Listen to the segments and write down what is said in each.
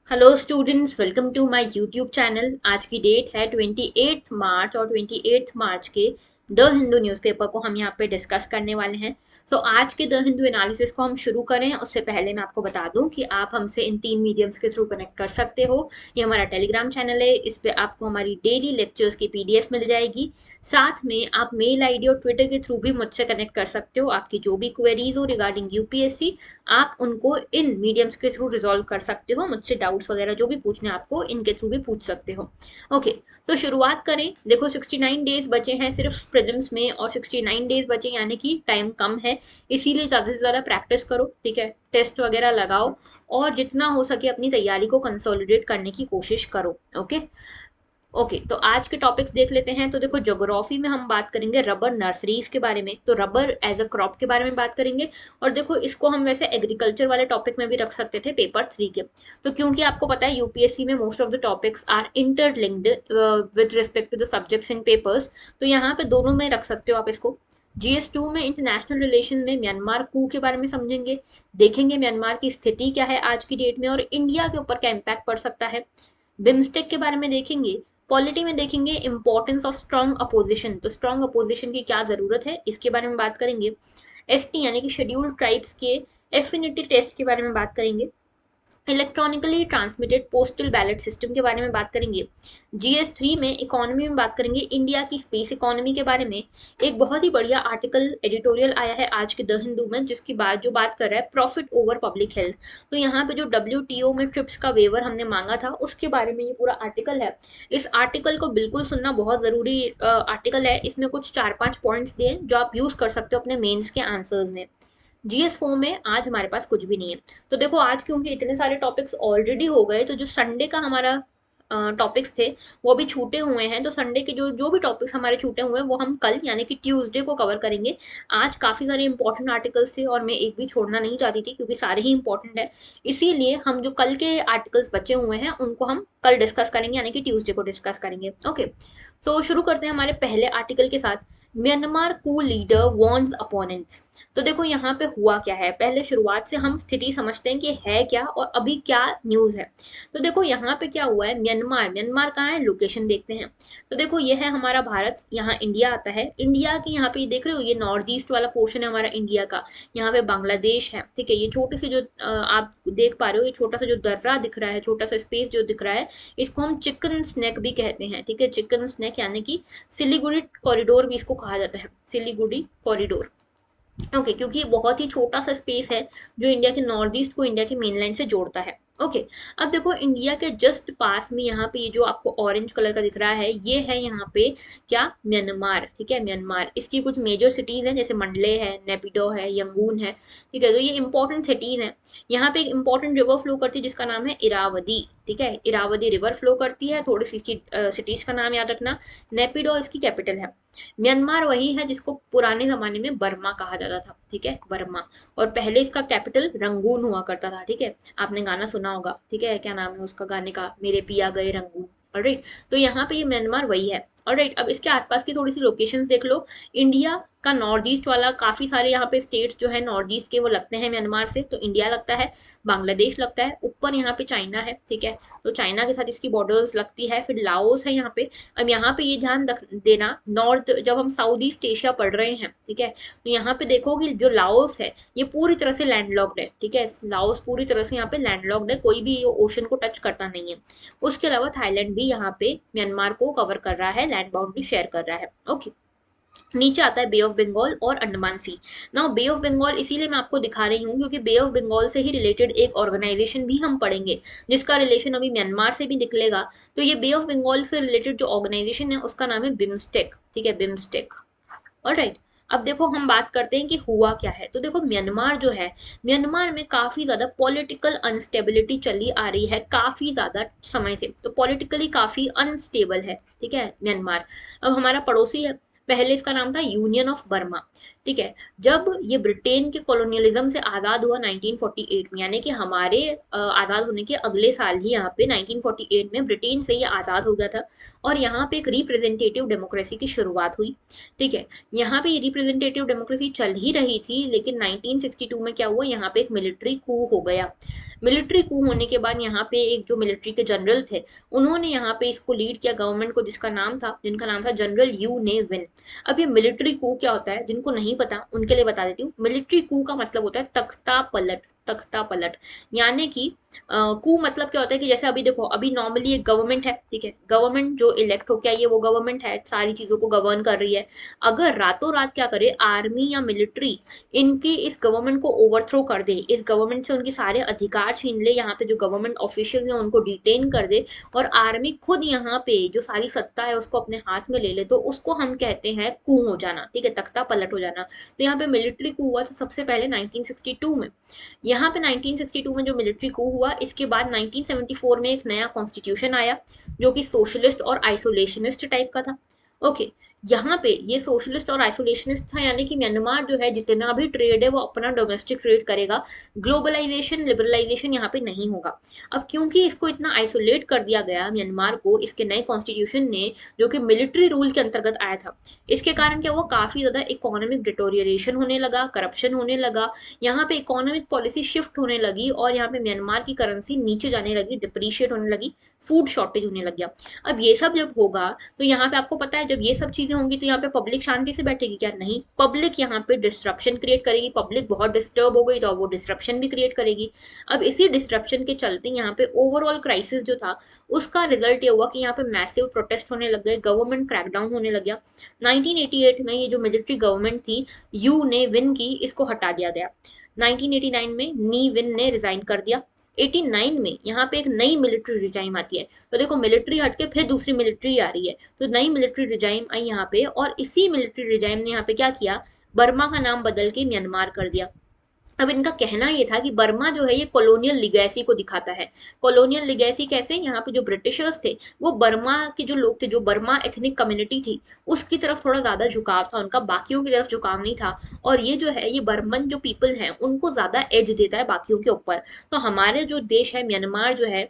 Hello students, welcome to my YouTube channel. आज की date है 28 मार्च और 28 मार्च के द हिंदू न्यूज़पेपर को हम यहाँ पे डिस्कस करने वाले हैं। तो आज के द हिंदू एनालिसिस को हम शुरू करें उससे पहले मैं आपको बता दूं कि आप हमसे इन तीन मीडियम्स के थ्रू कनेक्ट कर सकते हो। ये हमारा टेलीग्राम चैनल है, इस पे आपको हमारी डेली लेक्चर्स की पीडीएफ मिल जाएगी। साथ में आप मेल आईडी और ट्विटर के थ्रू भी मुझसे कनेक्ट कर सकते हो। आपकी जो भी क्वेरीज हो रिगार्डिंग यूपीएससी आप उनको इन मीडियम्स के थ्रू रिजॉल्व कर सकते हो। मुझसे डाउट्स वगैरह जो भी पूछने आपको इनके थ्रू भी पूछ सकते हो। ओके, तो शुरुआत करें। देखो 69 डेज बचे हैं सिर्फ प्रीलिम्स में, और 69 डेज बचे यानी कि टाइम कम है, इसीलिए ज़्यादा से ज़्यादा प्रैक्टिस करो। ठीक है, टेस्ट वगैरह लगाओ और जितना हो सके अपनी तैयारी को कंसोलिडेट करने की कोशिश करो। ओके ओके, तो आज के टॉपिक्स देख लेते हैं। तो देखो, ज्योग्राफी में हम बात करेंगे रबर नर्सरीज के बारे में, तो रबर एज अ क्रॉप के बारे में बात करेंगे। और देखो, इसको हम वैसे एग्रीकल्चर वाले टॉपिक में भी रख सकते थे पेपर 3 के। तो क्योंकि आपको पता है यूपीएससी में most of the topics are interlinked with respect to the subjects in papers, तो यहाँ पे दोनों में रख सकते हो आप इसको। GS2 में इंटरनेशनल रिलेशन में म्यांमार कू के बारे में समझेंगे, देखेंगे म्यांमार की स्थिति क्या है आज की डेट में और इंडिया के ऊपर क्या इम्पैक्ट पड़ सकता है। बिम्स्टेक के बारे में देखेंगे। पॉलिटी में देखेंगे इंपॉर्टेंस ऑफ स्ट्रॉन्ग अपोजिशन, तो स्ट्रॉन्ग अपोजिशन की क्या जरूरत है इसके बारे में बात करेंगे। एसटी यानी कि शेड्यूल्ड ट्राइब्स के एफिनिटी टेस्ट के बारे में बात करेंगे। Electronically transmitted postal ballot system के बारे में बात करेंगे। GS3 में इकोनॉमी में बात करेंगे, इंडिया की स्पेस इकोनॉमी के बारे में। एक बहुत ही बढ़िया आर्टिकल एडिटोरियल आया है आज के द हिंदू में, जिसकी बात कर रहा है प्रॉफिट ओवर पब्लिक हेल्थ। तो यहाँ पे जो WTO में ट्रिप्स का वेवर हमने मांगा था उसके बारे में ये पूरा आर्टिकल है। इस आर्टिकल को बिल्कुल सुनना बहुत जरूरी आर्टिकल है। इसमें कुछ 4-5 पॉइंट्स दिए जो आप यूज कर सकते हो अपने मेंस के आंसर्स में। GS4 में आज हमारे पास कुछ भी नहीं है। तो देखो, आज क्योंकि इतने सारे टॉपिक्स ऑलरेडी हो गए, तो जो संडे का हमारा टॉपिक्स थे वो भी छूटे हुए हैं। तो संडे के जो जो भी टॉपिक्स हमारे छूटे हुए हैं वो हम कल यानी कि ट्यूसडे को कवर करेंगे। आज काफ़ी सारे इंपॉर्टेंट आर्टिकल्स थे और मैं एक भी छोड़ना नहीं चाहती थी क्योंकि सारे ही इंपॉर्टेंट है। इसीलिए हम जो कल के आर्टिकल्स बचे हुए हैं उनको हम कल डिस्कस करेंगे यानी कि ट्यूसडे को डिस्कस करेंगे। ओके, तो शुरू करते हैं हमारे पहले आर्टिकल के साथ। म्यांमार कू लीडर वॉर्न्स अपोनेंट्स। तो देखो यहाँ पे हुआ क्या है, पहले शुरुआत से हम स्थिति समझते हैं कि है क्या और अभी क्या न्यूज़ है। तो देखो यहाँ पे क्या हुआ है, म्यांमार म्यांमार कहाँ है, लोकेशन देखते हैं। तो देखो ये है हमारा भारत, यहाँ इंडिया आता है। इंडिया के यहाँ पे ये देख रहे हो, ये नॉर्थ ईस्ट वाला पोर्शन है हमारा इंडिया का। यहाँ पे बांग्लादेश है। ठीक है, ये छोटे से जो आप देख पा रहे हो, ये छोटा सा जो दर्रा दिख रहा है, छोटा सा स्पेस जो दिख रहा है, इसको हम चिकन स्नैक भी कहते हैं। ठीक है, चिकन स्नैक यानी कि सिलीगुड़ी कॉरिडोर भी इसको कहा जाता है, सिलीगुड़ी कॉरिडोर। ओके, क्योंकि ये बहुत ही छोटा सा स्पेस है जो इंडिया के नॉर्थ ईस्ट को इंडिया के मेनलैंड से जोड़ता है। ओके, अब देखो इंडिया के जस्ट पास में यहाँ पे ये जो आपको ऑरेंज कलर का दिख रहा है, ये है यहाँ पे क्या, म्यांमार। ठीक है, म्यांमार, इसकी कुछ मेजर सिटीज हैं जैसे मंडले है, नेपिडो है, यंगून है। ठीक है, तो ये इंपॉर्टेंट सिटीज हैं। यहाँ पे एक इंपॉर्टेंट रिवर फ्लो करती है जिसका नाम है इरावदी। ठीक है, इरावदी रिवर फ्लो करती है। थोड़ी सी इसकी सिटीज का नाम याद रखना। नेपिडो इसकी कैपिटल है। म्यांमार वही है जिसको पुराने जमाने में बर्मा कहा जाता था। ठीक है, बर्मा। और पहले इसका कैपिटल रंगून हुआ करता था। ठीक है, आपने गाना सुना होगा। ठीक है, क्या नाम है उसका गाने का, मेरे पिया गए रंगून। ऑलराइट, तो यहाँ पे ये म्यांमार वही है। ऑलराइट, अब इसके आसपास की थोड़ी सी लोकेशंस देख लो। इंडिया का नॉर्थ ईस्ट वाला काफी सारे यहाँ पे स्टेट्स जो है नॉर्थ ईस्ट के वो लगते हैं म्यांमार से, तो इंडिया लगता है, बांग्लादेश लगता है, ऊपर यहाँ पे चाइना है। ठीक है, तो चाइना के साथ इसकी बॉर्डर्स लगती है, फिर लाओस है यहाँ पे। अब यहाँ पे ये ध्यान देना, नॉर्थ जब हम साउथ ईस्ट एशिया पढ़ रहे हैं, ठीक है, तो यहाँ पे देखो कि जो लाओस है ये पूरी तरह से लैंडलॉक्ड है। ठीक है, लाओस पूरी तरह से यहाँ पे लैंडलॉक्ड है, कोई भी ओशन को टच करता नहीं है। उसके अलावा थाईलैंड भी यहाँ पे म्यांमार को कवर कर रहा है, लैंड बाउंड्री शेयर कर रहा है। ओके, नीचे आता है बे ऑफ बंगाल और अंडमान सी। नाउ बे ऑफ बंगाल इसीलिए मैं आपको दिखा रही हूँ क्योंकि बे ऑफ बंगाल से ही रिलेटेड एक ऑर्गेनाइजेशन भी हम पढ़ेंगे जिसका रिलेशन अभी म्यांमार से भी निकलेगा। तो ये बे ऑफ बंगाल से रिलेटेड जो ऑर्गेनाइजेशन है उसका नाम है बिम्स्टेक। ठीक है, बिम्स्टेक। ऑलराइट, अब देखो हम बात करते हैं कि हुआ क्या है। तो देखो म्यांमार जो है, म्यांमार में काफी ज्यादा पॉलिटिकल अनस्टेबिलिटी चली आ रही है काफी ज्यादा समय से, तो पॉलिटिकली काफी अनस्टेबल है। ठीक है, म्यांमार अब हमारा पड़ोसी है। पहले इसका नाम था यूनियन ऑफ बर्मा। ठीक है। जब ये ब्रिटेन के कॉलोनियलिज्म से आज़ाद हुआ 1948 में, यानी कि हमारे आज़ाद होने के अगले साल ही यहाँ पे 1948 में ब्रिटेन से ये आज़ाद हो गया था और यहाँ पे एक रिप्रेजेंटेटिव डेमोक्रेसी की शुरुआत हुई। ठीक है। यहाँ पे ये रिप्रेजेंटेटिव डेमोक्रेसी चल ही रही थी, लेकिन 1962 में क्या हुआ, यहाँ पे एक मिलिट्री कू हो गया। मिलिट्री कू होने के बाद यहाँ पे एक जो मिलिट्री के जनरल थे, उन्होंने यहाँ पे इसको लीड किया गवर्नमेंट को, जिनका नाम था जनरल यू ने विन। अब ये मिलिट्री कू क्या होता है, जिनको नहीं पता उनके लिए बता देती हूँ। मिलिट्री कू का मतलब होता है तख्ता पलट। तख्ता पलट यानी कि कू मतलब क्या होता है कि जैसे अभी देखो, अभी नॉर्मली एक गवर्नमेंट है, ठीक है, गवर्नमेंट जो इलेक्ट होके आई है वो गवर्नमेंट है, सारी चीजों को गवर्न कर रही है। अगर रातों रात क्या करे आर्मी या मिलिट्री, इनकी इस गवर्नमेंट को ओवरथ्रो कर दे, इस गवर्नमेंट से उनके सारे अधिकार छीन ले, यहाँ पे जो गवर्नमेंट ऑफिशियल है उनको डिटेन कर दे और आर्मी खुद यहाँ पे जो सारी सत्ता है उसको अपने हाथ में ले ले, तो उसको हम कहते हैं कू हो जाना। ठीक है, तख्ता पलट हो जाना। तो यहाँ पे मिलिट्री कू हुआ था सबसे पहले 1962 में। यहाँ पे 1962 में जो मिलिट्री कू हुआ, इसके बाद 1974 में एक नया कॉन्स्टिट्यूशन आया जो कि सोशलिस्ट और आइसोलेशनिस्ट टाइप का था। ओके। यहाँ पे ये सोशलिस्ट और आइसोलेशनिस्ट था, यानी कि म्यांमार जो है जितना भी ट्रेड है वो अपना डोमेस्टिक ट्रेड करेगा, ग्लोबलाइजेशन लिबरलाइजेशन यहाँ पे नहीं होगा। अब क्योंकि इसको इतना आइसोलेट कर दिया गया म्यांमार को इसके नए कॉन्स्टिट्यूशन ने, जो कि मिलिट्री रूल के अंतर्गत आया था, इसके कारण क्या हुआ, काफी ज्यादा इकोनॉमिक डिटोरिएशन होने लगा, करप्शन होने लगा, यहाँ पे इकोनॉमिक पॉलिसी शिफ्ट होने लगी और यहाँ पे म्यांमार की करेंसी नीचे जाने लगी, डिप्रीशिएट होने लगी, फूड शॉर्टेज होने लग गया। अब ये सब जब होगा तो यहाँ पे आपको पता है जब ये सब चीजें होंगी तो यहाँ पे पब्लिक शांति से बैठेगी क्या, नहीं, पब्लिक यहाँ पे डिस्ट्रप्शन क्रिएट करेगी। पब्लिक बहुत डिस्टर्ब हो गई तो वो डिस्ट्रप्शन भी क्रिएट करेगी। अब इसी डिस्ट्रप्शन के चलते यहाँ पे ओवरऑल क्राइसिस जो था उसका रिजल्ट ये हुआ कि यहाँ पे मैसिव प्रोटेस्ट होने लग गए, गवर्नमेंट क्रैकडाउन होने लग गया। 1988 में ये जो मिलिट्री गवर्नमेंट थी यू ने विन की, इसको हटा दिया गया। 1989 में नी विन ने रिजाइन कर दिया। 89 में यहाँ पे एक नई मिलिट्री रिजाइम आती है। तो देखो, मिलिट्री हटके फिर दूसरी मिलिट्री आ रही है, तो नई मिलिट्री रिजाइम आई यहाँ पे और इसी मिलिट्री रिजाइम ने यहाँ पे क्या किया, बर्मा का नाम बदल के म्यांमार कर दिया। अब इनका कहना ये था कि बर्मा जो है ये कॉलोनियल लिगेसी को दिखाता है। कॉलोनियल लिगेसी कैसे, यहाँ पे जो ब्रिटिशर्स थे वो बर्मा के जो लोग थे, जो बर्मा एथनिक कम्युनिटी थी उसकी तरफ थोड़ा ज्यादा झुकाव था उनका, बाकियों की तरफ झुकाव नहीं था। और ये जो है ये बर्मन जो पीपल हैं उनको ज्यादा एज देता है बाकियों के ऊपर। तो हमारे जो देश है म्यांमार जो है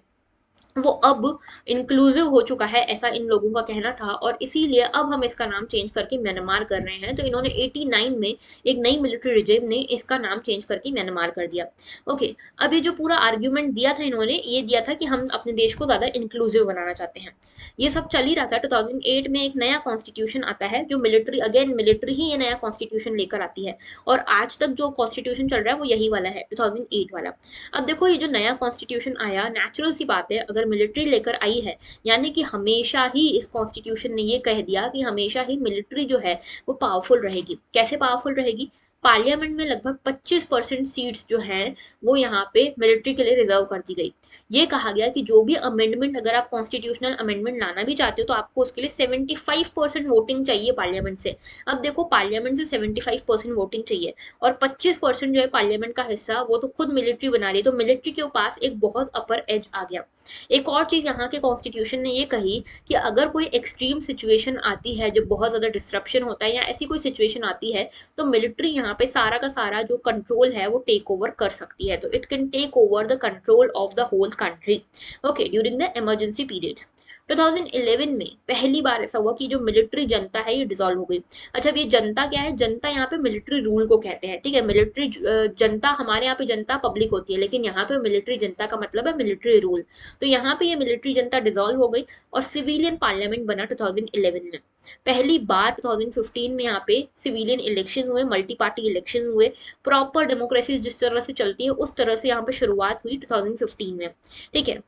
वो अब इंक्लूसिव हो चुका है, ऐसा इन लोगों का कहना था, और इसीलिए अब हम इसका नाम चेंज करके म्यांमार कर रहे हैं। तो इन्होंने 89 में एक नई मिलिट्री रिजिम ने इसका नाम चेंज करके म्यांमार कर दिया। ओके। अब ये जो पूरा आर्ग्यूमेंट दिया था इन्होंने, ये दिया था कि हम अपने देश को ज्यादा इंक्लूसिव बनाना चाहते हैं। ये सब चल ही रहा था। 2008 में एक नया कॉन्स्टिट्यूशन आता है जो मिलिट्री ही ये नया कॉन्स्टिट्यूशन लेकर आती है, और आज तक जो कॉन्स्टिट्यूशन चल रहा है वो यही वाला है, 2008 वाला। अब देखो, ये जो नया कॉन्स्टिट्यूशन आया, नेचुरल सी बात है, अगर मिलिट्री लेकर आई है यानी कि हमेशा ही इस कॉन्स्टिट्यूशन ने ये कह दिया कि हमेशा ही मिलिट्री जो है वो पावरफुल रहेगी। कैसे पावरफुल रहेगी, पार्लियामेंट में लगभग 25% सीट्स जो हैं वो यहाँ पे मिलिट्री के लिए रिजर्व कर दी गई। ये कहा गया कि जो भी अमेंडमेंट, अगर आप कॉन्स्टिट्यूशनल अमेंडमेंट लाना भी चाहते हो तो आपको उसके लिए 75% वोटिंग चाहिए पार्लियामेंट से। अब देखो, पार्लियामेंट से 75% वोटिंग चाहिए और 25% जो है पार्लियामेंट का हिस्सा वो तो खुद मिलिट्री बना रही है, तो मिलिट्री के पास एक बहुत अपर एज आ गया। एक और चीज यहाँ के कॉन्स्टिट्यूशन ने ये कही कि अगर कोई एक्सट्रीम सिचुएशन आती है, जो बहुत ज्यादा डिस्ट्रप्शन होता है या ऐसी कोई सिचुएशन आती है, तो मिलिट्री यहाँ पे सारा का सारा जो कंट्रोल है वो टेक ओवर कर सकती है। तो it can take over the control of the whole country, okay, during the emergency periods. 2011 में पहली बार ऐसा हुआ कि जो मिलिट्री जनता है ये डिसॉल्व हो गई। अच्छा, अब ये जनता क्या है, जनता यहाँ पे मिलिट्री रूल को कहते हैं। ठीक है, मिलिट्री जनता, हमारे यहाँ पे जनता पब्लिक होती है, लेकिन यहाँ पे मिलिट्री जनता का मतलब है मिलिट्री रूल। तो यहाँ पे ये मिलिट्री जनता डिसॉल्व हो गई और सिविलियन पार्लियामेंट बना 2011 में। पहली बार 2015 में यहाँ पे सिविलियन इलेक्शन हुए, मल्टी पार्टी इलेक्शन हुए, प्रॉपर डेमोक्रेसी जिस तरह से चलती है उस तरह से यहाँ पे शुरुआत हुई 2015 में। ठीक है,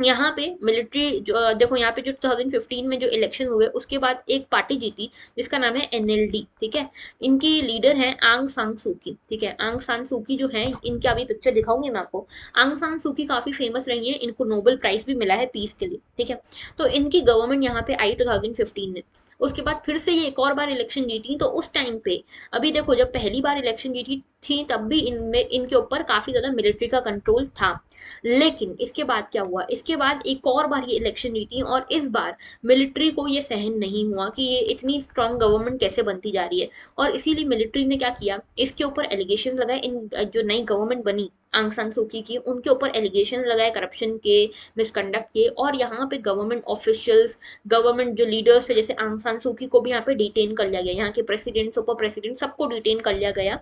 यहाँ पे मिलिट्री जो देखो, यहाँ पे जो 2015 में जो इलेक्शन हुए उसके बाद एक पार्टी जीती जिसका नाम है एनएलडी। ठीक है, इनकी लीडर हैं आंग सान सूकी। ठीक है, आंग सान सूकी जो है, इनकी अभी पिक्चर दिखाऊंगी मैं आपको। आंग सान सूकी काफी फेमस रही है, इनको नोबेल प्राइज भी मिला है पीस के लिए। ठीक है, तो इनकी गवर्नमेंट यहाँ पे आई 2015 में। उसके बाद फिर से ये एक और बार इलेक्शन जीती। तो उस टाइम पे अभी देखो, जब पहली बार इलेक्शन जीती थी तब भी इनमें इनके ऊपर काफी ज्यादा मिलिट्री का कंट्रोल था। लेकिन इसके बाद क्या हुआ, इसके बाद एक और बार ये इलेक्शन जीती और इस बार मिलिट्री को ये सहन नहीं हुआ कि ये इतनी स्ट्रांग गवर्नमेंट कैसे बनती जा रही है, और इसीलिए मिलिट्री ने क्या किया, इसके ऊपर एलिगेशन लगाए। इन जो नई गवर्नमेंट बनी आंग सान सू की उनके ऊपर एलिगेशन लगाए करप्शन के, मिसकंडक्ट के, और यहाँ पे गवर्नमेंट ऑफिशियल्स, गवर्नमेंट जो लीडर्स थे जैसे आंग सान सू की को भी यहाँ पे डिटेन कर लिया गया, यहाँ के प्रेसिडेंट, सुपर प्रेसिडेंट, सबको डिटेन कर लिया गया।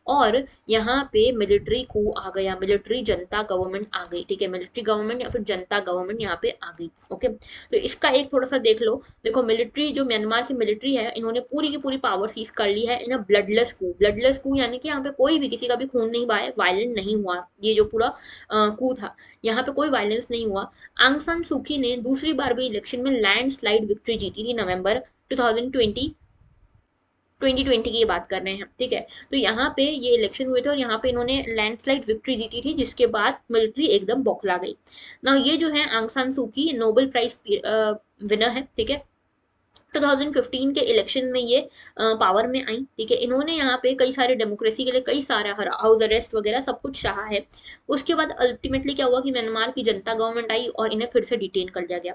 और यहाँ पे मिलिट्री को आ गया, मिलिट्री जनता गवर्नमेंट आ गई, ठीक है, मिलिट्री गवर्नमेंट या फिर जनता गवर्नमेंट यहाँ पे आ गई। ओके, तो इसका एक थोड़ा सा देख लो। देखो मिलिट्री, जो म्यांमार की मिलिट्री है, इन्होंने पूरी की पूरी पावर सीज कर ली है इन ब्लडलेस कू। ब्लडलेस कू यानी कि यहाँ पे कोई भी किसी का भी खून नहीं बहाया, वायलेंट नहीं हुआ, ये जो पूरा कू था यहाँ पे कोई वायलेंस नहीं हुआ। आंग सान सूकी ने दूसरी बार भी इलेक्शन में लैंडस्लाइड विक्ट्री जीती थी, नवंबर 2020 2020 की बात कर रहे हैं, ठीक है। तो यहाँ पे ये इलेक्शन हुए थे और यहाँ पे इन्होंने लैंडस्लाइड विक्ट्री जीती थी, जिसके बाद मिलिट्री एकदम बौखला गई ना। ये जो है आंग सान सू की नोबेल प्राइज विनर है, ठीक है। 2015 के इलेक्शन में ये पावर में आई, ठीक है। इन्होंने यहाँ पे कई सारे डेमोक्रेसी के लिए कई सारा हाउस अरेस्ट वगैरह सब कुछ चाहा है। उसके बाद अल्टीमेटली क्या हुआ कि म्यांमार की जनता गवर्नमेंट आई और इन्हें फिर से डिटेन कर दिया गया।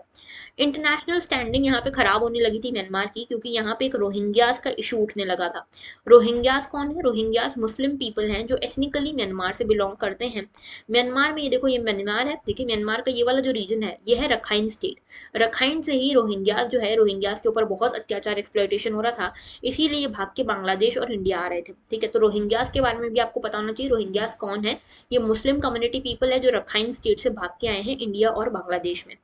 इंटरनेशनल स्टैंडिंग यहाँ पे खराब होने लगी थी म्यांमार की, क्योंकि यहाँ पे एक रोहिंग्यास का इशू उठने लगा था। रोहिंग्यास कौन है? रोहिंग्यास मुस्लिम पीपल हैं जो एथनिकली म्यांमार से बिलोंग करते हैं। म्यांमार में ये देखो, ये म्यांमार है, देखिए म्यांमार का ये वाला जो रीजन है ये है रखाइन स्टेट। रखाइन से ही रोहिंग्यास जो है, रोहिंग्यास के ऊपर बहुत अत्याचार, एक्सप्लॉयटेशन हो रहा था, इसीलिए ये भाग के बांग्लादेश और इंडिया आ रहे थे, ठीक है। तो रोहिंग्यास के बारे में भी आपको पता होना चाहिए। रोहिंग्यास कौन है? ये मुस्लिम कम्युनिटी पीपल है जो रखाइन स्टेट से भाग के आए हैं इंडिया और बांग्लादेश में।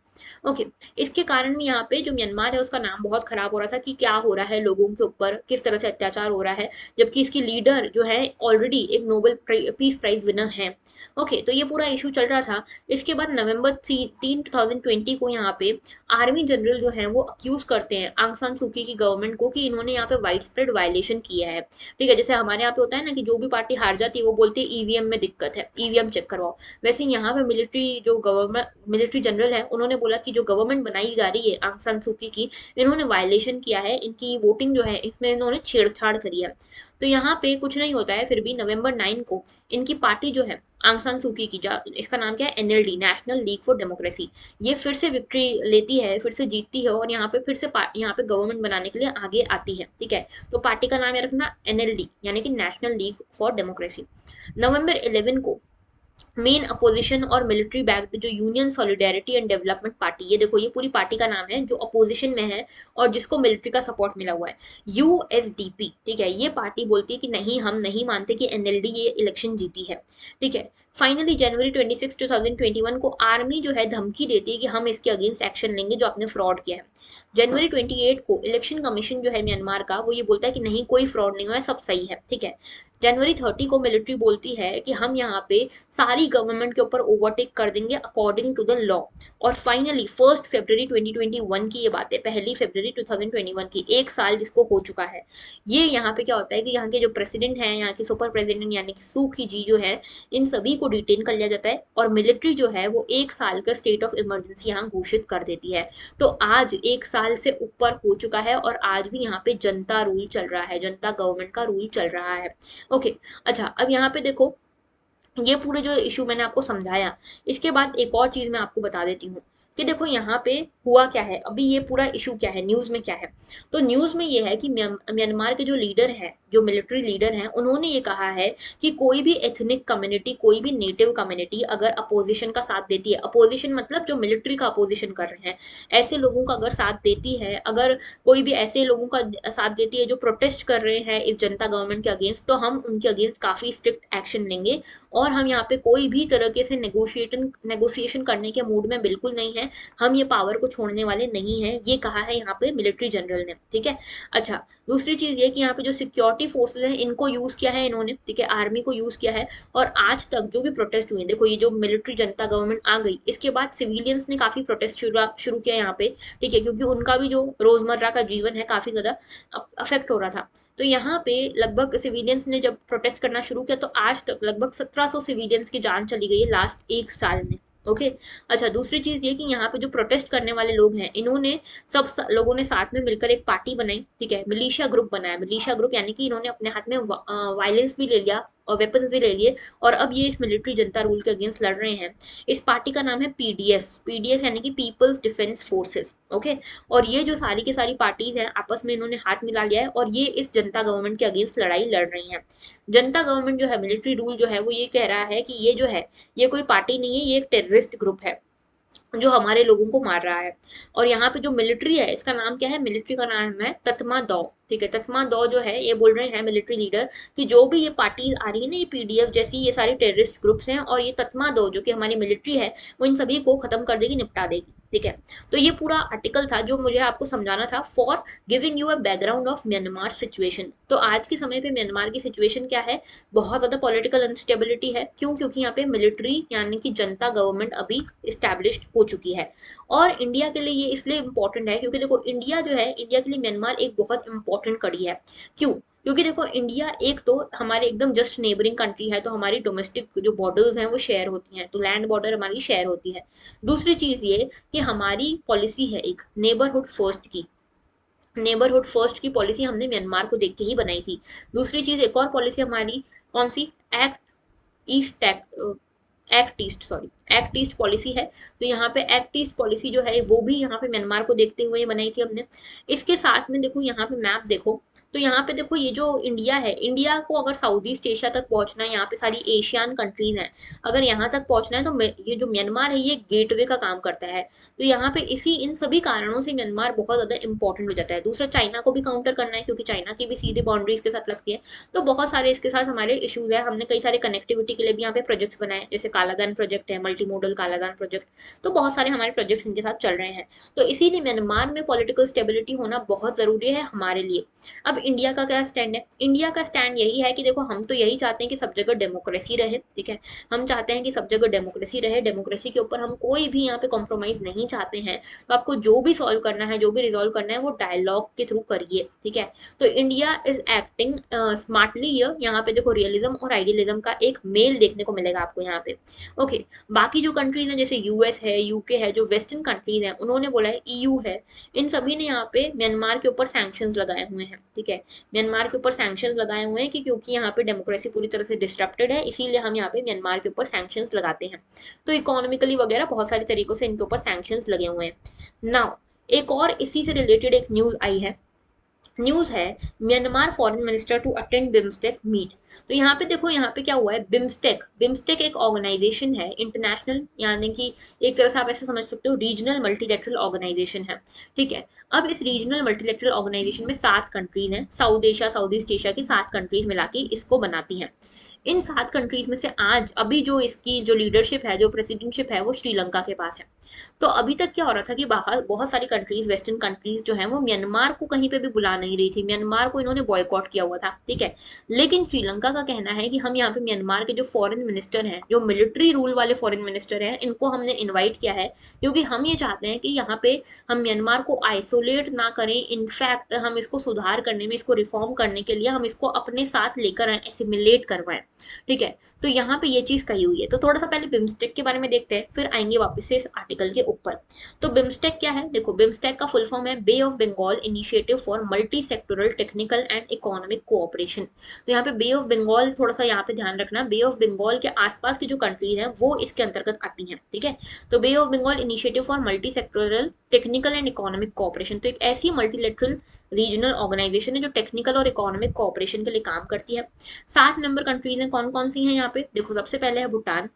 ओके, इसके कारण भी यहाँ पे जो म्यांमार है उसका नाम बहुत खराब हो रहा था कि क्या हो रहा है लोगों के ऊपर, किस तरह से अत्याचार हो रहा है, जबकि इसकी लीडर जो है ऑलरेडी एक नोबेल पीस प्राइज विनर है। ओके, तो ये पूरा इशू चल रहा था। इसके बाद नवंबर 2020 को यहाँ पे आर्मी जनरल जो है वो अक्यूज करते हैं आंग सान सूकी की गवर्नमेंट को कि इन्होंने यहाँ पे वाइड स्प्रेड वायलेशन किया है, ठीक है। जैसे हमारे यहाँ पे होता है ना कि जो भी पार्टी हार जाती है वो बोलती है ईवीएम में दिक्कत है, ईवीएम चेक करवाओ। वैसे यहाँ पे मिलिट्री जो गवर्नमेंट, मिलिट्री जनरल है, उन्होंने बोला कि जो गवर्नमेंट बनाई जा रही है आंग सान सूकी की, इन्होंने वायलेशन किया है, इनकी वोटिंग जो है इसमें इन्होंने छेड़छाड़ करी है। तो यहाँ पे कुछ नहीं होता है, फिर भी नवंबर 9 को इनकी पार्टी जो है आंग सान सूकी की, इसका नाम क्या है, NLD, national league for democracy, ये फिर से विक्ट्री लेती है, फिर से जीतती है और यहाँ पे फिर से यहाँ पे गवर्नमेंट बनाने के लिए आगे आती है, ठीक है। तो पार्टी का नाम है रखना एनएलडी, यानी कि नेशनल लीग फॉर डेमोक्रेसी। नवंबर 11 को मेन अपोजिशन और मिलिट्री बैक्ड जो union solidarity and development party, ये देखो ये पूरी पार्टी का नाम है जो अपोजिशन में है और जिसको मिलिट्री का सपोर्ट मिला हुआ है, यूएसडीपी, ठीक है। ये पार्टी बोलती है कि नहीं, हम नहीं मानते कि एनएलडी ये इलेक्शन जीती है, ठीक है। फाइनली जनवरी 26 2021 को आर्मी जो है धमकी देती है कि हम इसके अगेंस्ट एक्शन लेंगे जो आपने फ्रॉड किया है। जनवरी 28 को इलेक्शन कमीशन जो है म्यांमार का, वो ये बोलता है कि नहीं, कोई फ्रॉड नहीं हुआ है, सब सही है, ठीक है। जनवरी 30 को मिलिट्री बोलती है कि हम यहाँ पे सारी गवर्नमेंट के ऊपर ओवरटेक कर देंगे अकॉर्डिंग टू द लॉ। और फाइनली 1 फरवरी 2021 की ये बात है, 1 फरवरी 2021 की, एक साल जिसको हो चुका है। ये यहाँ पे क्या होता है कि यहाँ के जो प्रेसिडेंट हैं, यहाँ के सुपर प्रेसिडेंट यानी कि सू की जी जो है, इन सभी को डिटेन कर लिया जाता है और मिलिट्री जो है वो एक साल का स्टेट ऑफ इमरजेंसी यहाँ घोषित कर देती है। तो आज एक साल से ऊपर हो चुका है और आज भी यहाँ पे जनता रूल चल रहा है, जनता गवर्नमेंट का रूल चल रहा है। ओके, अच्छा, अब यहाँ पे देखो, ये पूरे जो इशू मैंने आपको समझाया, इसके बाद एक और चीज मैं आपको बता देती हूँ कि देखो यहाँ पे हुआ क्या है, अभी ये पूरा इशू क्या है, न्यूज में क्या है। तो न्यूज में ये है कि म्यांमार के जो लीडर है, जो मिलिट्री लीडर हैं, उन्होंने ये कहा है कि कोई भी एथनिक कम्युनिटी, कोई भी नेटिव कम्युनिटी अगर अपोजिशन का साथ देती है, अपोजिशन मतलब जो मिलिट्री का अपोजिशन कर रहे हैं, ऐसे लोगों का अगर साथ देती है, अगर कोई भी ऐसे लोगों का साथ देती है जो प्रोटेस्ट कर रहे हैं इस जनता गवर्नमेंट के अगेंस्ट, तो हम उनके अगेंस्ट काफी स्ट्रिक्ट एक्शन लेंगे और हम यहाँ पे कोई भी तरीके से नेगोशिएशन करने के मूड में बिल्कुल नहीं है, हम ये पावर को छोड़ने वाले नहीं है, ये कहा है यहाँ पे मिलिट्री जनरल ने, ठीक है। अच्छा, दूसरी चीज ये कि यहाँ पे जो सिक्योरिटी फोर्सेज हैं इनको यूज किया है इन्होंने, ठीक है, आर्मी को यूज किया है। और आज तक जो भी प्रोटेस्ट हुए, देखो ये जो मिलिट्री जनता गवर्नमेंट आ गई, इसके बाद सिविलियंस ने काफी प्रोटेस्ट शुरू किया यहाँ पे, ठीक है, क्योंकि उनका भी जो रोजमर्रा का जीवन है काफी ज्यादा अफेक्ट हो रहा था। तो यहाँ पे लगभग सिविलियंस ने जब प्रोटेस्ट करना शुरू किया तो आज तक लगभग 1700 सिविलियंस की जान चली गई है लास्ट एक साल में, ओके। अच्छा, दूसरी चीज ये कि यहाँ पे जो प्रोटेस्ट करने वाले लोग हैं, इन्होंने लोगों ने साथ में मिलकर एक पार्टी बनाई, ठीक है, मिलिशिया ग्रुप बनाया। मिलिशिया ग्रुप यानी कि इन्होंने अपने हाथ में वायलेंस भी ले लिया और वेपन्स भी ले लिए, और अब ये इस मिलिट्री जनता रूल के अगेंस्ट लड़ रहे हैं। इस पार्टी का नाम है पीडीएफ। पीडीएफ यानी कि पीपल्स डिफेंस फोर्सेस। ओके। और ये जो सारी की सारी पार्टीज हैं, आपस में इन्होंने हाथ मिला लिया है और ये इस जनता गवर्नमेंट के अगेंस्ट लड़ाई लड़ रही हैं। जनता गवर्नमेंट जो है, मिलिट्री रूल जो है, वो ये कह रहा है कि ये जो है, ये कोई पार्टी नहीं है, ये एक टेररिस्ट ग्रुप है जो हमारे लोगों को मार रहा है। और यहाँ पे जो मिलिट्री है, इसका नाम क्या है? मिलिट्री का नाम है ततमा दौ। ठीक है, ततमा दौ जो है, ये बोल रहे हैं मिलिट्री लीडर कि जो भी ये पार्टी आ रही है ना, ये पीडीएफ जैसी, ये सारी टेररिस्ट ग्रुप्स हैं, और ये ततमा दौ जो कि हमारी मिलिट्री है, वो इन सभी को खत्म कर देगी, निपटा देगी। ठीक है। तो ये पूरा आर्टिकल था जो मुझे आपको समझाना था, for giving you a background of Myanmar situation. तो आज के समय पे म्यांमार की सिचुएशन क्या है? बहुत ज्यादा पॉलिटिकल अनस्टेबिलिटी है। क्यों? क्योंकि यहाँ पे मिलिट्री यानी कि जनता गवर्नमेंट अभी इस्टेब्लिश्ड हो चुकी है। और इंडिया के लिए ये इसलिए इम्पोर्टेंट है क्योंकि देखो, इंडिया जो है, इंडिया के लिए म्यांमार एक बहुत इंपॉर्टेंट कड़ी है। क्यों? क्योंकि देखो, इंडिया एक तो हमारे एकदम जस्ट नेबरिंग कंट्री है, तो हमारी डोमेस्टिक जो बॉर्डर्स हैं वो शेयर होती हैं, तो लैंड बॉर्डर हमारी शेयर होती है। दूसरी चीज ये कि हमारी पॉलिसी है एक नेबरहुड फर्स्ट की। नेबरहुड फर्स्ट की पॉलिसी हमने म्यांमार को देख के ही बनाई थी। दूसरी चीज, एक और पॉलिसी हमारी कौन सी? Act east act east, sorry, act east policy है। तो यहाँ पे एक्ट ईस्ट पॉलिसी जो है, वो भी यहाँ पे म्यांमार को देखते हुए बनाई थी हमने। इसके साथ में देखो, यहाँ पे मैप देखो, तो यहाँ पे देखो, ये जो इंडिया है, इंडिया को अगर साउथ ईस्ट एशिया तक पहुंचना है, यहाँ पे सारी एशियन कंट्रीज हैं, अगर यहाँ तक पहुंचना है, तो ये जो म्यांमार है, ये गेटवे का काम करता है। तो यहाँ पे इसी इन सभी कारणों से म्यांमार बहुत ज्यादा इंपॉर्टेंट हो जाता है। दूसरा, चाइना को भी काउंटर करना है, क्योंकि चाइना की भी सीधी बाउंड्री इसके साथ लगती है। तो बहुत सारे इसके साथ हमारे इश्यूज है। हमने कई सारे कनेक्टिविटी के लिए भी यहाँ पे प्रोजेक्ट्स बनाए, जैसे कालादान प्रोजेक्ट है, मल्टी मोडल कालादान प्रोजेक्ट। तो बहुत सारे हमारे प्रोजेक्ट्स इनके साथ चल रहे हैं। तो इसीलिए म्यांमार में पॉलिटिकल स्टेबिलिटी होना बहुत जरूरी है हमारे लिए। अब इंडिया का क्या स्टैंड है? इंडिया का स्टैंड यही है कि देखो, हम तो यही चाहते हैं कि सब जगह डेमोक्रेसी रहे। ठीक है, हम चाहते हैं कि सब जगह डेमोक्रेसी रहे, डेमोक्रेसी के ऊपर हम कोई भी यहाँ पे कॉम्प्रोमाइज नहीं चाहते हैं। तो आपको जो भी सॉल्व करना है, जो भी रिजॉल्व करना है, वो डायलॉग के थ्रू करिए। ठीक है। तो इंडिया इज एक्टिंग स्मार्टली। यहाँ पे देखो, रियलिज्म और आइडियलिज्म का एक मेल देखने को मिलेगा आपको यहाँ पे। ओके। बाकी जो कंट्रीज हैं, जैसे यूएस है, यूके है, जो वेस्टर्न कंट्रीज हैं, उन्होंने बोला है, ईयू है, इन सभी ने यहाँ पे म्यांमार के ऊपर सैंक्शंस लगाए हुए हैं। ठीक है, म्यांमार के ऊपर सैंक्शंस लगाए हुए हैं कि क्योंकि यहाँ पे डेमोक्रेसी पूरी तरह से डिस्टर्प्टेड है, इसीलिए हम यहाँ पे म्यांमार के ऊपर सैंक्शंस लगाते हैं। तो इकोनॉमिकली वगैरह बहुत सारे तरीकों से इनके ऊपर सैंक्शंस लगे हुए हैं। नाउ, एक और इसी से रिलेटेड एक न्यूज आई है। न्यूज है, Myanmar foreign minister to attend BIMSTEC meet. तो यहाँ पे देखो, यहाँ पे क्या हुआ है, बिम्स्टेक, बिम्स्टेक एक ऑर्गेनाइजेशन है इंटरनेशनल, यानी कि एक तरह से आप ऐसे समझ सकते हो, रीजनल मल्टीलेटरल ऑर्गेनाइजेशन है। ठीक है। अब इस रीजनल मल्टीलेटरल ऑर्गेनाइजेशन में 7 कंट्रीज हैं, south Asia, south east Asia की 7 कंट्रीज मिला के इसको बनाती हैं। इन 7 कंट्रीज में से आज अभी जो इसकी जो लीडरशिप है, जो प्रेसिडेंटशिप है, वो श्रीलंका के पास है। तो अभी तक क्या हो रहा था कि बाहर बहुत सारी कंट्रीज, वेस्टर्न कंट्रीज जो है, वो म्यांमार को कहीं पे भी बुला नहीं रही थी, म्यांमार को इन्होंने बॉयकॉट किया हुआ था। ठीक है। लेकिन श्रीलंका का कहना है कि हम यहाँ पे म्यांमार के जो फॉरेन मिनिस्टर हैं, जो मिलिट्री रूल वाले फॉरेन मिनिस्टर हैं, इनको हमने इन्वाइट किया है, क्योंकि हम ये चाहते हैं कि यहाँ पे हम म्यांमार को आइसोलेट ना करें, इनफैक्ट हम इसको सुधार करने में, इसको रिफॉर्म करने के लिए हम इसको अपने साथ लेकर आए, एसिमिलेट करवाएं। ठीक है। तो यहाँ पे ये चीज कही हुई है। तो थोड़ा सा पहले बिम्स्टेक के बारे में देखते हैं, फिर आएंगे वापस से इस आर्टिकल के ऊपर। तो बिम्स्टेक क्या है? देखो, बिम्स्टेक का फुल फॉर्म है bay of Bengal initiative for multi sectoral technical and economic cooperation. तो यहाँ पे बे ऑफ बंगाल, थोड़ा सा यहाँ पे ध्यान रखना, बे ऑफ बंगाल के आसपास की जो कंट्रीज हैं, वो इसके अंतर्गत आती हैं। ठीक है। तो bay of Bengal initiative for multi sectoral technical and economic cooperation, तो एक ऐसी मल्टीलेटरल रीजनल ऑर्गेनाइजेशन है जो टेक्निकल और इकोनॉमिक कोऑपरेशन के लिए काम करती है। 7 मेंबर कंट्रीज हैं, कौन कौन सी हैं यहाँ पे? देखो, सबसे पहले है Bhutan,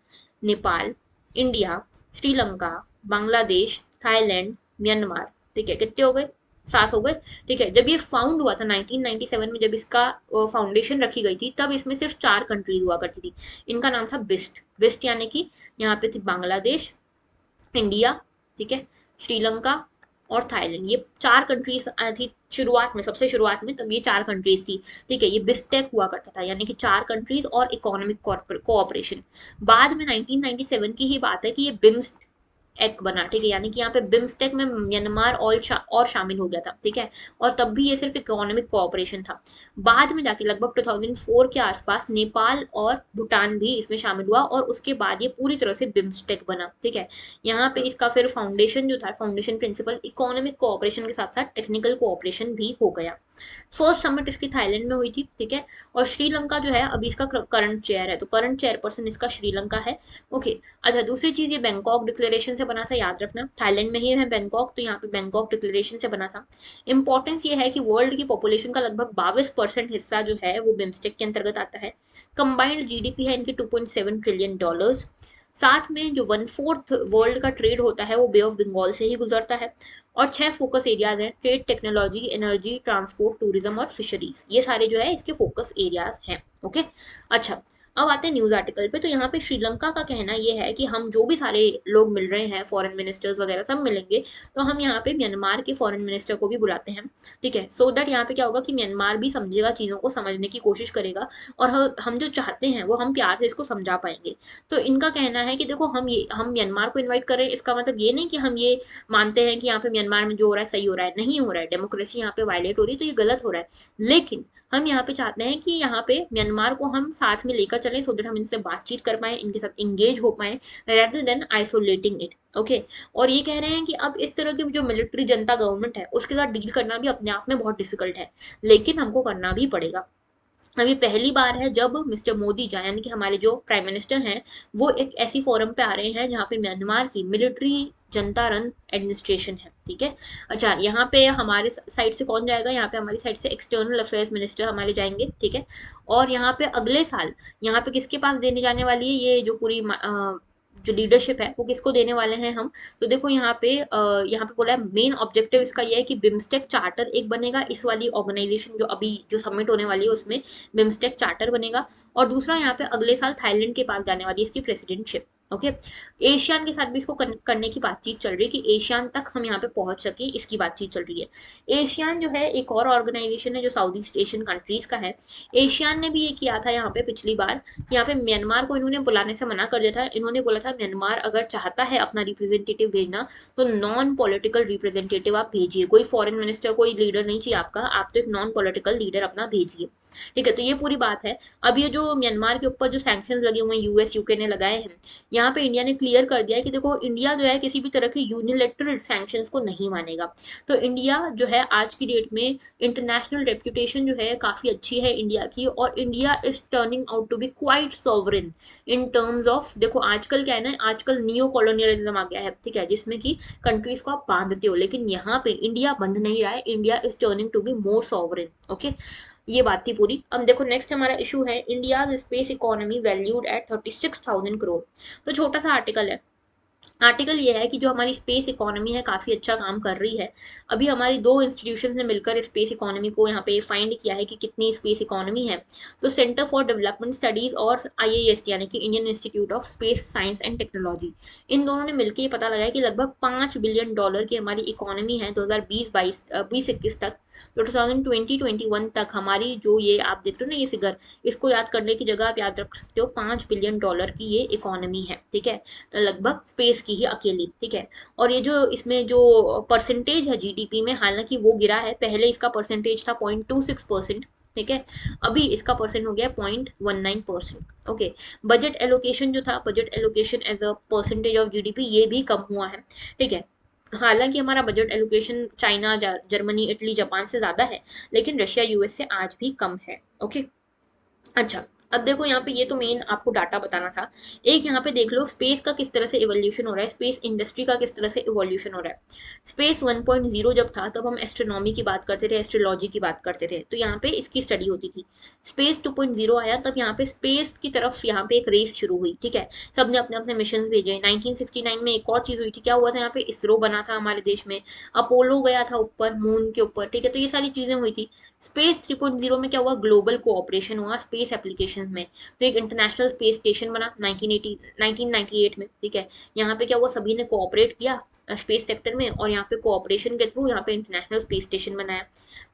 Nepal, India, Sri Lanka, Bangladesh, Thailand, Myanmar. ठीक है, कितने हो गए? 7 हो गए। ठीक है। जब ये फाउंड हुआ था 1997 में, जब इसका फाउंडेशन रखी गई थी, तब इसमें सिर्फ 4 कंट्रीज हुआ करती थी। इनका नाम था बिस्ट। बिस्ट यानी कि यहाँ पे थी बांग्लादेश, इंडिया, ठीक है, श्रीलंका और थाईलैंड। ये 4 कंट्रीज थी शुरुआत में, सबसे शुरुआत में तब ये 4 कंट्रीज थी। ठीक है। ये बिस्टेक हुआ करता था, यानी कि 4 कंट्रीज और इकोनॉमिक कोऑपरेशन। बाद में 1997 की ही बात है कि ये एक्ट बना, ठीक है, यानी कि यहाँ पे बिम्स्टेक में म्यांमार और शामिल हो गया था, ठीक है, और तब भी ये सिर्फ इकोनॉमिक कोऑपरेशन था। बाद में जाके लगभग 2004 के आसपास नेपाल और भूटान भी इसमें शामिल हुआ और उसके बाद ये पूरी तरह से बिम्स्टेक बना, ठीक है। यहाँ पे इसका फिर फाउंडेशन जो था, फाउंडेशन प्रिंसिपल इकोनॉमिक कोऑपरेशन के साथ साथ टेक्निकल कोऑपरेशन भी हो गया। फर्स्ट समिट इसकी थाईलैंड में हुई थी, ठीक है, और श्रीलंका जो है अभी इसका करंट चेयर है, तो करंट चेयरपर्सन इसका श्रीलंका है। ओके, अच्छा, दूसरी चीज ये बैंकॉक डिक्लेरेशन से बना था, याद रखना, थाईलैंड में ही है बैंकॉक, तो यहाँ पे बैंकॉक डिक्लेरेशन से बना था। इंपॉर्टेंस ये है कि वर्ल्ड की पॉपुलेशन का लगभग 22% हिस्सा जो है वो बिम्स्टेक के अंतर्गत आता है। कंबाइंड जीडीपी है इनकी $2.7 ट्रिलियन। साथ में जो 1/4 वर्ल्ड का ट्रेड होता है वो बे ऑफ बंगाल से ही गुजरता है। और 6 फोकस एरियाज हैं, trade, technology, energy, transport, tourism और फिशरीज, ये सारे जो है इसके फोकस एरियाज हैं। ओके, अच्छा, अब आते हैं न्यूज आर्टिकल पे। तो यहाँ पे श्रीलंका का कहना ये है कि हम जो भी सारे लोग मिल रहे हैं, फॉरेन मिनिस्टर्स वगैरह सब मिलेंगे, तो हम यहाँ पे म्यांमार के फॉरेन मिनिस्टर को भी बुलाते हैं, ठीक है, सो दैट यहाँ पे क्या होगा कि म्यांमार भी समझेगा, चीज़ों को समझने की कोशिश करेगा, और हम जो चाहते हैं वो हम प्यार से इसको समझा पाएंगे। तो इनका कहना है कि देखो, हम म्यांमार को इन्वाइट करें, इसका मतलब ये नहीं कि हम ये मानते हैं कि यहाँ पे म्यांमार में जो हो रहा है सही हो रहा है, नहीं हो रहा है, डेमोक्रेसी यहाँ पे वायलेट हो रही है, तो ये गलत हो रहा है, लेकिन हम यहाँ पे चाहते हैं कि यहाँ पे म्यांमार को हम साथ में लेकर चलें, सो दैट हम इनसे बातचीत कर पाए, इनके साथ इंगेज हो पाए, rather than isolating it. Okay, और ये कह रहे हैं कि अब इस तरह की जो मिलिट्री जनता गवर्नमेंट है उसके साथ डील करना भी अपने आप में बहुत डिफिकल्ट है, लेकिन हमको करना भी पड़ेगा। अभी पहली बार है जब मिस्टर मोदी यानी कि हमारे जो प्राइम मिनिस्टर हैं, वो एक ऐसी फोरम पे आ रहे हैं जहाँ पे म्यांमार की मिलिट्री जनता रन एडमिनिस्ट्रेशन है, ठीक है। अच्छा, यहाँ पे हमारे साइड से कौन जाएगा, यहाँ पे हमारी साइड से एक्सटर्नल अफेयर्स मिनिस्टर हमारे जाएंगे, ठीक है। और यहाँ पे अगले साल यहाँ पे किसके पास देने जाने वाली है ये जो पूरी जो लीडरशिप है वो किसको देने वाले हैं हम। तो देखो यहाँ पे बोला है मेन ऑब्जेक्टिव इसका ये है कि बिम्स्टेक चार्टर एक बनेगा, इस वाली ऑर्गेनाइजेशन जो अभी जो सबमिट होने वाली है उसमें बिम्स्टेक चार्टर बनेगा। और दूसरा यहाँ पे अगले साल थाईलैंड के पास जाने वाली है इसकी प्रेसिडेंटशिप। ओके, एशियान के साथ भी इसको करने की बातचीत चल रही है कि एशियान तक हम यहाँ पे पहुंच सके, इसकी बातचीत चल रही है। एशियान जो है एक और ऑर्गेनाइजेशन है जो साउथ ईस्ट एशियन कंट्रीज का है। एशियान ने भी ये किया था यहाँ पे पिछली बार, यहाँ पे म्यांमार को इन्होंने बुलाने से मना कर दिया था। इन्होंने बोला था म्यांमार अगर चाहता है अपना रिप्रेजेंटेटिव भेजना तो नॉन पॉलिटिकल रिप्रेजेंटेटिव आप भेजिए, कोई फॉरेन मिनिस्टर, कोई लीडर नहीं चाहिए आपका, आप तो एक नॉन पॉलिटिकल लीडर अपना भेजिए, ठीक है। तो ये पूरी बात है। अब ये जो म्यांमार के ऊपर जो सैंक्शंस लगे हुए हैं यूएस यूके ने लगाए हैं, यहाँ पे इंडिया ने क्लियर कर दिया है कि देखो, इंडिया जो है किसी भी तरह के यूनिलेटरल सैंक्शंस को नहीं मानेगा। तो इंडिया जो है आज की डेट में इंटरनेशनल रेप्यूटेशन जो है काफी अच्छी है इंडिया की, और India is turning out to be quite sovereign in terms of, देखो आजकल क्या है ना, आजकल नियो कॉलोनियलिज्म आ गया है, ठीक है, जिसमें कि कंट्रीज को आप बांधते हो, लेकिन यहाँ पे इंडिया बंध नहीं रहा है, India is turning to be more sovereign. Okay, ये बात थी पूरी। अब देखो नेक्स्ट हमारा इशू है India space economy valued at 36,000 crore. तो छोटा सा आर्टिकल है। आर्टिकल ये है कि जो हमारी स्पेस इकोनॉमी है काफ़ी अच्छा काम कर रही है। अभी हमारी दो इंस्टीट्यूशन ने मिलकर स्पेस इकोनॉमी को यहाँ पे फाइंड किया है कि कितनी स्पेस इकोनॉमी है। तो सेंटर फॉर डेवलपमेंट स्टडीज और IIST यानी कि Indian institute of space science and technology, इन दोनों ने मिलकर ये पता लगाया कि लगभग $5 बिलियन की हमारी इकोनॉमी है 2020-21 तक। तो 2020-21 तक हमारी जो ये आप देख रहे हो ना ये फिगर, इसको याद करने की जगह आप याद रख सकते हो $5 बिलियन की ये इकोनॉमी है, ठीक है, लगभग स्पेस की ही अकेली, ठीक है। और ये जो इसमें जो परसेंटेज है जीडीपी में, हालांकि वो गिरा है, पहले इसका परसेंटेज था 0.26%, ठीक है, अभी इसका परसेंट हो गया 0.19%। ओके, बजट एलोकेशन जो था, budget allocation as a percentage of GDP, ये भी कम हुआ है, ठीक है। हालांकि हमारा budget allocation China, Germany, Italy, Japan से ज्यादा है, लेकिन रशिया, यूएस से आज भी कम है। ओके, अच्छा, अब देखो यहाँ पे ये तो मेन आपको डाटा बताना था। एक यहाँ पे देख लो स्पेस का किस तरह से इवोल्यूशन हो रहा है, स्पेस इंडस्ट्री का किस तरह से इवोल्यूशन हो रहा है। स्पेस 1.0 जब था तब हम एस्ट्रोनॉमी की बात करते थे, एस्ट्रोलॉजी की बात करते थे, तो यहाँ पे इसकी स्टडी होती थी। स्पेस 2.0 आया तब यहाँ पे स्पेस की तरफ यहाँ पे एक रेस शुरू हुई, ठीक है, सबने अपने अपने मिशन भेजे। 1969 में एक और चीज हुई थी, क्या हुआ था, यहाँ पे इसरो बना था हमारे देश में, अपोलो गया था ऊपर मून के ऊपर, ठीक है, तो ये सारी चीजें हुई थी। स्पेस 3.0 में क्या हुआ, ग्लोबल कोऑपरेशन हुआ स्पेस एप्लीकेशन में। तो एक इंटरनेशनल स्पेस स्टेशन बना 1998 में, ठीक है। यहाँ पे क्या हुआ, सभी ने कोऑपरेट किया स्पेस सेक्टर में, और यहाँ पे कोऑपरेशन के थ्रू यहाँ पे इंटरनेशनल स्पेस स्टेशन बनाया।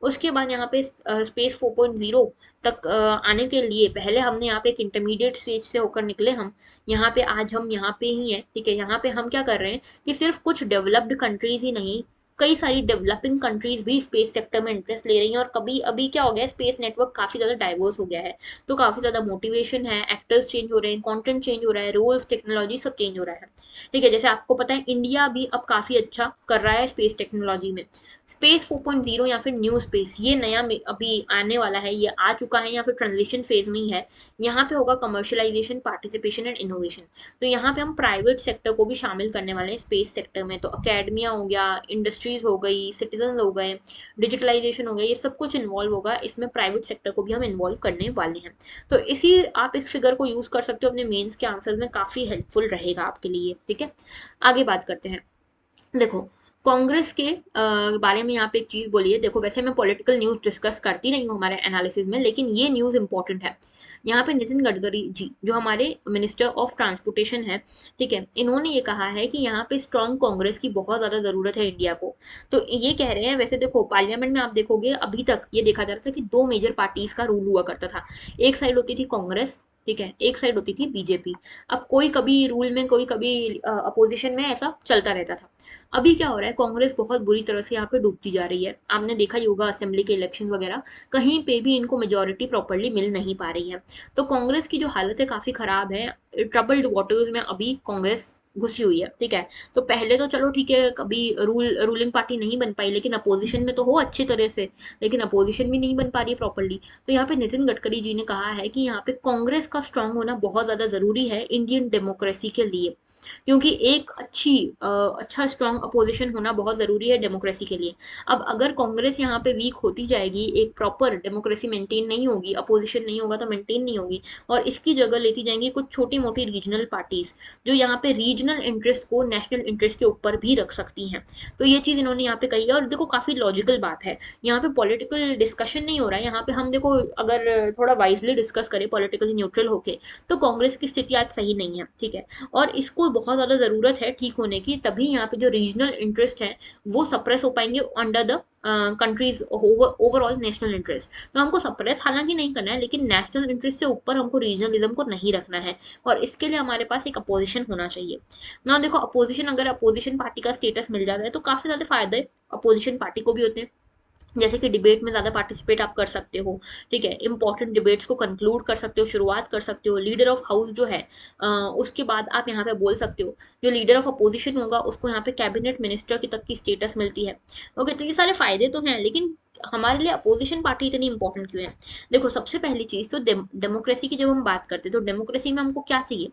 उसके बाद यहाँ पे स्पेस 4.0 तक आने के लिए पहले हमने यहाँ पे एक इंटरमीडिएट स्टेज से होकर निकले हम। यहाँ पे आज हम यहाँ पे ही हैं, ठीक है। यहाँ पे हम क्या कर रहे हैं कि सिर्फ कुछ डेवलप्ड कंट्रीज ही नहीं, कई सारी डेवलपिंग कंट्रीज भी स्पेस सेक्टर में इंटरेस्ट ले रही हैं। और कभी अभी क्या हो गया है, स्पेस नेटवर्क काफी ज्यादा डाइवर्स हो गया है, तो काफी ज्यादा मोटिवेशन है, एक्टर्स चेंज हो रहे हैं, कंटेंट चेंज हो रहा है, रोल्स, टेक्नोलॉजी सब चेंज हो रहा है, ठीक है। जैसे आपको पता है इंडिया भी अब काफी अच्छा कर रहा है स्पेस टेक्नोलॉजी में। स्पेस 4.0 या फिर न्यू स्पेस, ये नया अभी आने वाला है, ये आ चुका है या फिर ट्रांजिशन फेज में ही है। यहाँ पे होगा कमर्शियलाइजेशन, पार्टिसिपेशन एंड इनोवेशन। तो यहाँ पे हम प्राइवेट सेक्टर को भी शामिल करने वाले हैं स्पेस सेक्टर में। तो अकेडमिया हो गया, इंडस्ट्रीज हो गई, सिटीजन हो गए, डिजिटलाइजेशन हो गया, ये सब कुछ इन्वॉल्व होगा इसमें। प्राइवेट सेक्टर को भी हम इन्वॉल्व करने वाले हैं। तो इसी आप इस फिगर को यूज कर सकते हो अपने मेंस के आंसर्स में, काफी हेल्पफुल रहेगा आपके लिए, ठीक है। आगे बात करते हैं। देखो, कांग्रेस के बारे में यहाँ पे एक चीज बोली है। देखो, वैसे मैं पॉलिटिकल न्यूज डिस्कस करती नहीं हूँ हमारे एनालिसिस में, लेकिन ये न्यूज इंपॉर्टेंट है। यहाँ पे नितिन गडकरी जी जो हमारे मिनिस्टर ऑफ ट्रांसपोर्टेशन है, ठीक है, इन्होंने ये कहा है कि यहाँ पे स्ट्रांग कांग्रेस की बहुत ज्यादा जरूरत है इंडिया को। तो ये कह रहे हैं, वैसे देखो पार्लियामेंट में आप देखोगे अभी तक ये देखा जा रहा था कि दो मेजर पार्टीज का रूल हुआ करता था। एक साइड होती थी कांग्रेस, ठीक है, एक साइड होती थी बीजेपी। अब कोई कभी रूल में, कोई कभी अपोजिशन में, ऐसा चलता रहता था। अभी क्या हो रहा है, कांग्रेस बहुत बुरी तरह से यहाँ पे डूबती जा रही है। आपने देखा ही होगा असेंबली के इलेक्शन वगैरह, कहीं पे भी इनको मेजोरिटी प्रॉपरली मिल नहीं पा रही है। तो कांग्रेस की जो हालत है काफी खराब है। ट्रबल्ड वाटर्स में अभी कांग्रेस घुसी हुई है, ठीक है। तो पहले तो चलो ठीक है, कभी रूलिंग पार्टी नहीं बन पाई, लेकिन अपोजिशन में तो हो अच्छी तरह से, लेकिन अपोजिशन भी नहीं बन पा रही है प्रॉपरली। तो यहाँ पे नितिन गडकरी जी ने कहा है कि यहाँ पे कांग्रेस का स्ट्रांग होना बहुत ज्यादा जरूरी है इंडियन डेमोक्रेसी के लिए, क्योंकि एक अच्छा स्ट्रांग अपोजिशन होना बहुत जरूरी है डेमोक्रेसी के लिए। अब अगर कांग्रेस यहाँ पे वीक होती जाएगी, एक प्रॉपर डेमोक्रेसी मेंटेन नहीं होगी, अपोजिशन नहीं होगा तो मेंटेन नहीं होगी, और इसकी जगह लेती जाएंगी कुछ छोटी मोटी रीजनल पार्टीज जो यहाँ पे रीजनल इंटरेस्ट को नेशनल इंटरेस्ट के ऊपर भी रख सकती हैं। तो ये चीज इन्होंने यहाँ पे कही है, और देखो काफी लॉजिकल बात है। यहाँ पे पॉलिटिकल डिस्कशन नहीं हो रहा है, यहाँ पे हम देखो अगर थोड़ा वाइजली डिस्कस करें पॉलिटिकली न्यूट्रल होके, तो कांग्रेस की स्थिति आज सही नहीं है, ठीक है। और इसको बहुत ज़्यादा ज़रूरत है ठीक होने की, तभी यहाँ पे जो रीजनल इंटरेस्ट है वो सप्रेस हो पाएंगे under the countries overall national interest. तो हमको सप्रेस हालांकि नहीं करना है, लेकिन नेशनल इंटरेस्ट से ऊपर हमको रीजनलिज्म को नहीं रखना है, और इसके लिए हमारे पास एक अपोजिशन होना चाहिए ना। देखो अपोजिशन, अगर अपोजिशन पार्टी का स्टेटस मिल जाता है तो काफ़ी ज़्यादा फायदे अपोजिशन पार्टी को भी होते हैं। जैसे कि डिबेट में ज़्यादा पार्टिसिपेट आप कर सकते हो, ठीक है, इंपॉर्टेंट डिबेट्स को कंक्लूड कर सकते हो, शुरुआत कर सकते हो, लीडर ऑफ हाउस जो है उसके बाद आप यहाँ पे बोल सकते हो। जो लीडर ऑफ अपोजिशन होगा उसको यहाँ पे कैबिनेट मिनिस्टर की तक की स्टेटस मिलती है। ओके, तो ये सारे फायदे तो हैं, लेकिन हमारे लिए अपोजिशन पार्टी इतनी इंपॉर्टेंट क्यों है? देखो, सबसे पहली चीज़ तो डेमोक्रेसी की जब हम बात करते हैं तो डेमोक्रेसी में हमको क्या चाहिए?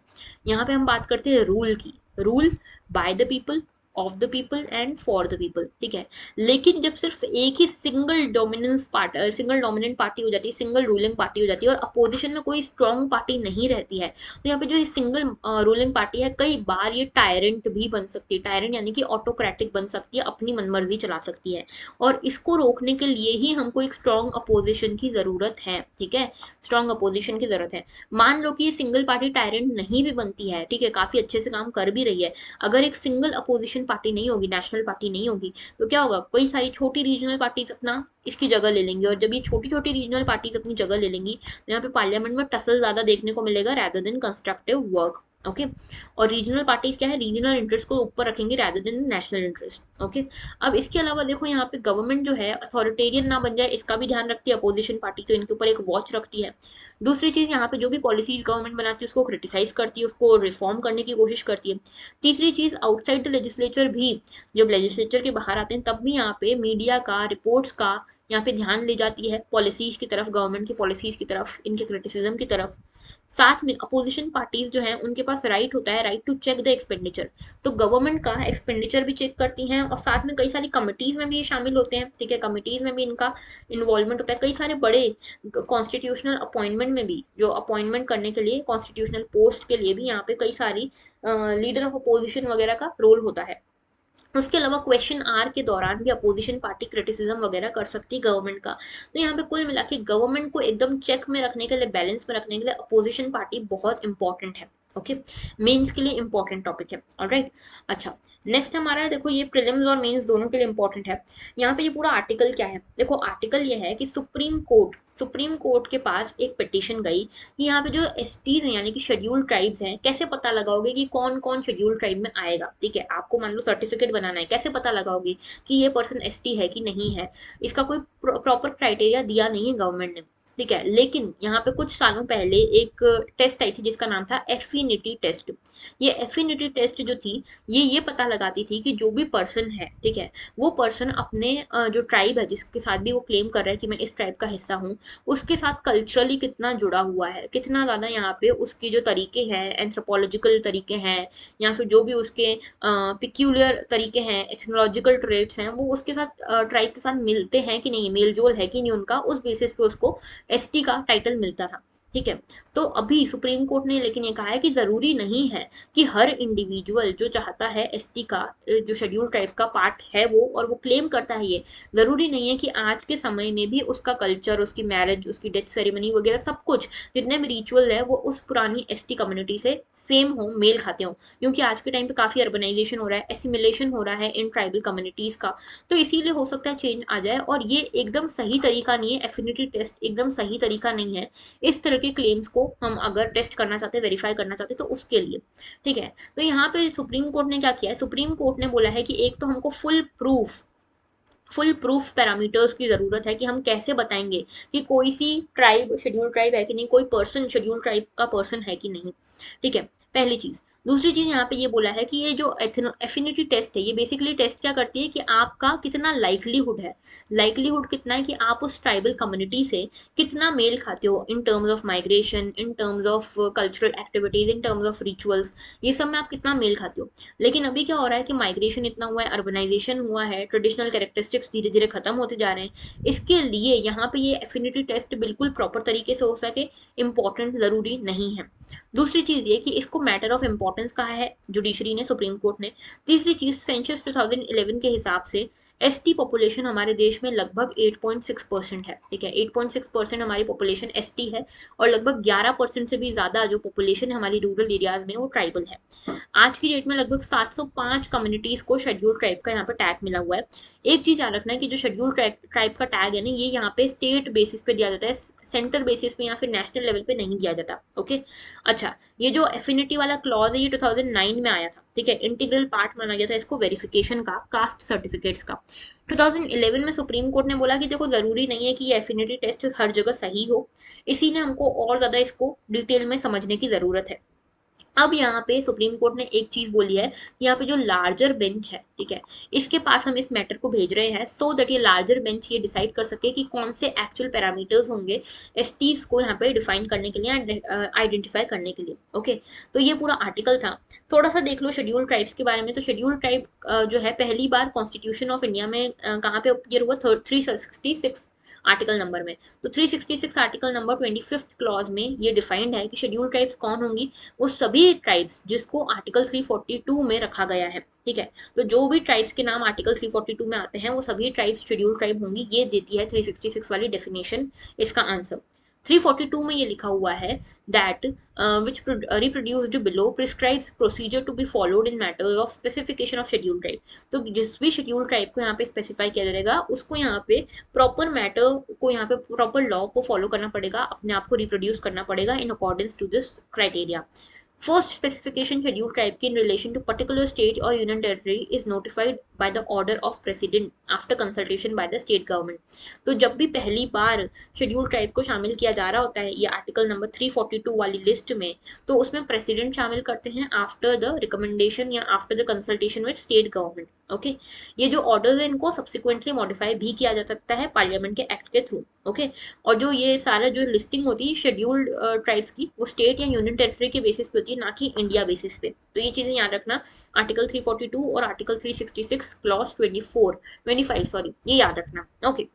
यहाँ पे हम बात करते हैं रूल की, rule by the people, of the people and for the people, ठीक है। लेकिन जब सिर्फ एक ही सिंगल डोमिनेंट पार्टी हो जाती है, सिंगल रूलिंग पार्टी हो जाती है, और अपोजिशन में कोई स्ट्रॉन्ग पार्टी नहीं रहती है, तो यहाँ पे जो सिंगल रूलिंग पार्टी है कई बार ये टायरेंट भी बन सकती है। टायरेंट यानी कि ऑटोक्रेटिक बन सकती है, अपनी मनमर्जी चला सकती है, और इसको रोकने के लिए ही हमको एक स्ट्रॉन्ग अपोजिशन की जरूरत है, ठीक है। स्ट्रॉन्ग अपोजिशन की जरूरत है। मान लो कि ये सिंगल पार्टी टायरेंट नहीं भी बनती है, ठीक है, काफी अच्छे से काम कर भी रही है, अगर एक सिंगल अपोजिशन पार्टी नहीं होगी, नेशनल पार्टी नहीं होगी, तो क्या होगा, कई सारी छोटी रीजनल पार्टीज अपना इसकी जगह ले लेंगी, और जब ये छोटी छोटी रीजनल पार्टीज अपनी जगह ले लेंगी तो यहाँ पे पार्लियामेंट में टसल ज्यादा देखने को मिलेगा rather than constructive work. Okay, और रीजनल पार्टीज क्या है, रीजनल इंटरेस्ट को ऊपर रखेंगे rather than national interest. Okay, अब इसके अलावा देखो यहाँ पे गवर्नमेंट जो है अथॉरिटेरियन ना बन जाए, इसका भी ध्यान रखती है अपोजिशन पार्टी, तो इनके ऊपर एक वॉच रखती है। दूसरी चीज, यहाँ पे जो भी पॉलिसीज गवर्नमेंट बनाती है उसको क्रिटिसाइज करती है, उसको रिफॉर्म करने की कोशिश करती है। तीसरी चीज, आउटसाइड द लेजिस्लेचर भी, जब लेजिस्लेचर के बाहर आते हैं तब भी यहाँ पे मीडिया का, रिपोर्ट्स का यहाँ पे ध्यान ले जाती है पॉलिसीज की तरफ, गवर्नमेंट की पॉलिसीज की तरफ, इनके क्रिटिसिज्म की तरफ। साथ में अपोजिशन पार्टीज जो है उनके पास राइट होता है, right to check the expenditure, तो गवर्नमेंट का एक्सपेंडिचर भी चेक करती हैं, और साथ में कई सारी कमिटीज में भी ये शामिल होते हैं, ठीक है, कमिटीज में भी इनका इन्वॉल्वमेंट होता है। कई सारे बड़े कॉन्स्टिट्यूशनल अपॉइंटमेंट में भी, जो अपॉइंटमेंट करने के लिए कॉन्स्टिट्यूशनल पोस्ट के लिए भी यहाँ पे कई सारी लीडर ऑफ अपोजिशन वगैरह का रोल होता है। उसके अलावा क्वेश्चन आर के दौरान भी अपोजिशन पार्टी क्रिटिसिज्म वगैरह कर सकती है गवर्नमेंट का। तो यहाँ पे कुल मिला के गवर्नमेंट को एकदम चेक में रखने के लिए, बैलेंस में रखने के लिए अपोजिशन पार्टी बहुत इंपॉर्टेंट है। ओके, मेंस के लिए इंपॉर्टेंट टॉपिक है। ऑलराइट, अच्छा, नेक्स्ट हमारा है, देखो ये प्रीलिम्स और मेंस दोनों के लिए इंपॉर्टेंट है। यहाँ पे ये पूरा आर्टिकल क्या है, देखो आर्टिकल ये है कि सुप्रीम कोर्ट के पास एक पिटीशन गई कि यहाँ पे जो एसटीज हैं यानी कि शेड्यूल्ड ट्राइब्स हैं, कैसे पता लगाओगे कि कौन कौन शेड्यूल्ड ट्राइब में आएगा। ठीक है, आपको मान लो सर्टिफिकेट बनाना है, कैसे पता लगाओगे कि ये पर्सन एसटी है कि नहीं है। इसका कोई प्रॉपर क्राइटेरिया दिया नहीं है गवर्नमेंट ने। ठीक है, लेकिन यहाँ पे कुछ सालों पहले एक टेस्ट आई थी जिसका नाम था एफिनिटी टेस्ट। ये एफिनिटी टेस्ट जो थी, ये पता लगाती थी कि जो भी पर्सन है, ठीक है, वो पर्सन अपने जो ट्राइब है जिसके साथ भी वो क्लेम कर रहा है कि मैं इस ट्राइब का हिस्सा हूँ, उसके साथ कल्चरली कितना जुड़ा हुआ है, कितना ज़्यादा यहाँ पे उसकी जो तरीके हैं, एंथ्रोपोलॉजिकल तरीके हैं, या फिर जो भी उसके पिक्यूलियर तरीके हैं, एथनोलॉजिकल ट्रेट्स हैं, वो उसके साथ ट्राइब के साथ मिलते हैं कि नहीं, मेल जोल है कि नहीं उनका, उस बेसिस पे उसको एसटी का टाइटल मिलता था। ठीक है, तो अभी सुप्रीम कोर्ट ने लेकिन ये कहा है कि जरूरी नहीं है कि हर इंडिविजुअल जो चाहता है एसटी का जो शेड्यूल ट्राइब का पार्ट है वो, और वो क्लेम करता है, ये जरूरी नहीं है कि आज के समय में भी उसका कल्चर, उसकी मैरिज, उसकी डेथ सेरेमनी वगैरह सब कुछ जितने भी रिचुअल है वो उस पुरानी एसटी कम्युनिटी से सेम हो, मेल खाते हो। क्योंकि आज के टाइम पे काफी अर्बनाइजेशन हो रहा है, एसिमिलेशन हो रहा है इन ट्राइबल कम्युनिटीज का, तो इसीलिए हो सकता है चेंज आ जाए। और ये एकदम सही तरीका नहीं है, एफिनिटी टेस्ट एकदम सही तरीका नहीं है इस तरह के क्लेम्स को हम अगर टेस्ट करना चाहते, वेरीफाई करना चाहते तो उसके लिए। ठीक है, तो यहाँ पे सुप्रीम कोर्ट ने क्या किया है, सुप्रीम कोर्ट ने बोला है कि एक तो हमको फुल प्रूफ पैरामीटर्स की जरूरत है कि हम कैसे बताएंगे कि कोई सी ट्राइब शेड्यूल ट्राइब है कि नहीं, कोई पर्सन शेड्यूल ट्राइब का पर्सन है कि नहीं। ठीक है, पहली चीज। दूसरी चीज यहाँ पे ये बोला है कि ये जो एफिनिटी टेस्ट है, ये बेसिकली टेस्ट क्या करती है कि आपका कितना लाइकलीहुड है, लाइकलीहुड कितना है कि आप उस ट्राइबल कम्युनिटी से कितना मेल खाते हो इन terms of migration, in terms of cultural activities, in terms of rituals, ये सब में आप कितना मेल खाते हो। लेकिन अभी क्या हो रहा है कि माइग्रेशन इतना हुआ है, अर्बनाइजेशन हुआ है, ट्रेडिशनल कैरेक्टरिस्टिक्स धीरे धीरे खत्म होते जा रहे हैं। इसके लिए यहाँ पे ये एफिनिटी टेस्ट बिल्कुल प्रॉपर तरीके से हो सके, इंपॉर्टेंट जरूरी नहीं है। दूसरी चीज ये कि इसको मैटर ऑफ इंपॉर्टेंस कहा है जुडिशरी ने, सुप्रीम कोर्ट ने। तीसरी चीज, सेंसस 2011 के हिसाब से एसटी पॉपुलेशन हमारे देश में लगभग 8.6% है। ठीक है, 8.6% हमारी पॉपुलेशन एसटी है, और लगभग 11% से भी ज्यादा जो पॉपुलेशन है हमारी रूरल एरियाज में वो ट्राइबल है। आज की डेट में लगभग 705 कम्युनिटीज को शेड्यूल ट्राइब का यहाँ पे टैग मिला हुआ है। एक चीज याद रखना है कि जो शेड्यूल ट्राइब का टैग है ना, ये यहाँ पे स्टेट बेसिस पे दिया जाता है, सेंटर बेसिस पे या फिर नेशनल लेवल पे नहीं दिया जाता। ओके, अच्छा, ये जो एफिनिटी वाला क्लॉज है ये 2009 में आया था। ठीक है, इंटीग्रल पार्ट माना गया था इसको वेरिफिकेशन का, कास्ट सर्टिफिकेट्स का। 2011 में सुप्रीम कोर्ट ने बोला कि देखो जरूरी नहीं है कि ये एफिनिटी टेस्ट हर जगह सही हो, इसीलिए हमको और ज्यादा इसको डिटेल में समझने की जरूरत है। अब यहाँ पे सुप्रीम कोर्ट ने एक चीज बोली है, यहाँ पे जो लार्जर बेंच है, ठीक है, इसके पास हम इस मैटर को भेज रहे हैं सो दैट ये लार्जर बेंच ये डिसाइड कर सके कि कौन से एक्चुअल पैरामीटर्स होंगे एसटीज को यहाँ पे डिफाइन करने के लिए, आइडेंटिफाई करने के लिए। ओके, तो ये पूरा आर्टिकल था। थोड़ा सा देख लो शेड्यूल ट्राइब्स के बारे में। तो शेड्यूल ट्राइब जो है पहली बार कॉन्स्टिट्यूशन ऑफ इंडिया में कहाँ पे अपीयर हुआ, 366 आर्टिकल नंबर में। तो 366 आर्टिकल नंबर 25th क्लॉज में ये डिफाइंड है कि शेड्यूल ट्राइब्स कौन होंगी, वो सभी ट्राइब्स जिसको आर्टिकल 342 में रखा गया है। ठीक है, तो जो भी ट्राइब्स के नाम आर्टिकल 342 में आते हैं वो सभी ट्राइब्स शेड्यूल ट्राइब होंगी, ये देती है 366 वाली डेफिनेशन, इसका आंसर। 342 में ये लिखा हुआ है that which reproduced below prescribes procedure to be followed in matters of specification of scheduled tribe। तो जिस भी शेड्यूल ट्राइब को यहाँ पे स्पेसिफाई किया जाएगा उसको यहाँ पे प्रॉपर मैटर को, यहाँ पे प्रॉपर लॉ को फॉलो करना पड़ेगा, अपने आप को रिप्रोड्यूस करना पड़ेगा in accordance to this criteria. First specification scheduled tribe in relation to particular state or union territory is notified by the order of president after consultation by the state government। तो जब भी पहली बार schedule tribe को शामिल किया जा रहा होता है ये आर्टिकल नंबर 342 वाली लिस्ट में, तो उसमें प्रेसिडेंट शामिल करते हैं आफ्टर द रिकमेंडेशन या after the consultation with state government. Okay, ये जो ऑर्डर है इनको सब्सिक्वेंटली मॉडिफाई भी किया जा सकता है पार्लियामेंट के एक्ट के थ्रू। ओके, और जो ये सारा जो लिस्टिंग होती है शेड्यूल्ड ट्राइब्स की, वो स्टेट या यूनियन टेरिटरी के बेसिस पे होती है, ना कि इंडिया बेसिस पे। तो ये चीजें याद रखना, आर्टिकल 342 और आर्टिकल 366 क्लॉज 24 25 सॉरी, ये याद रखना। ओके,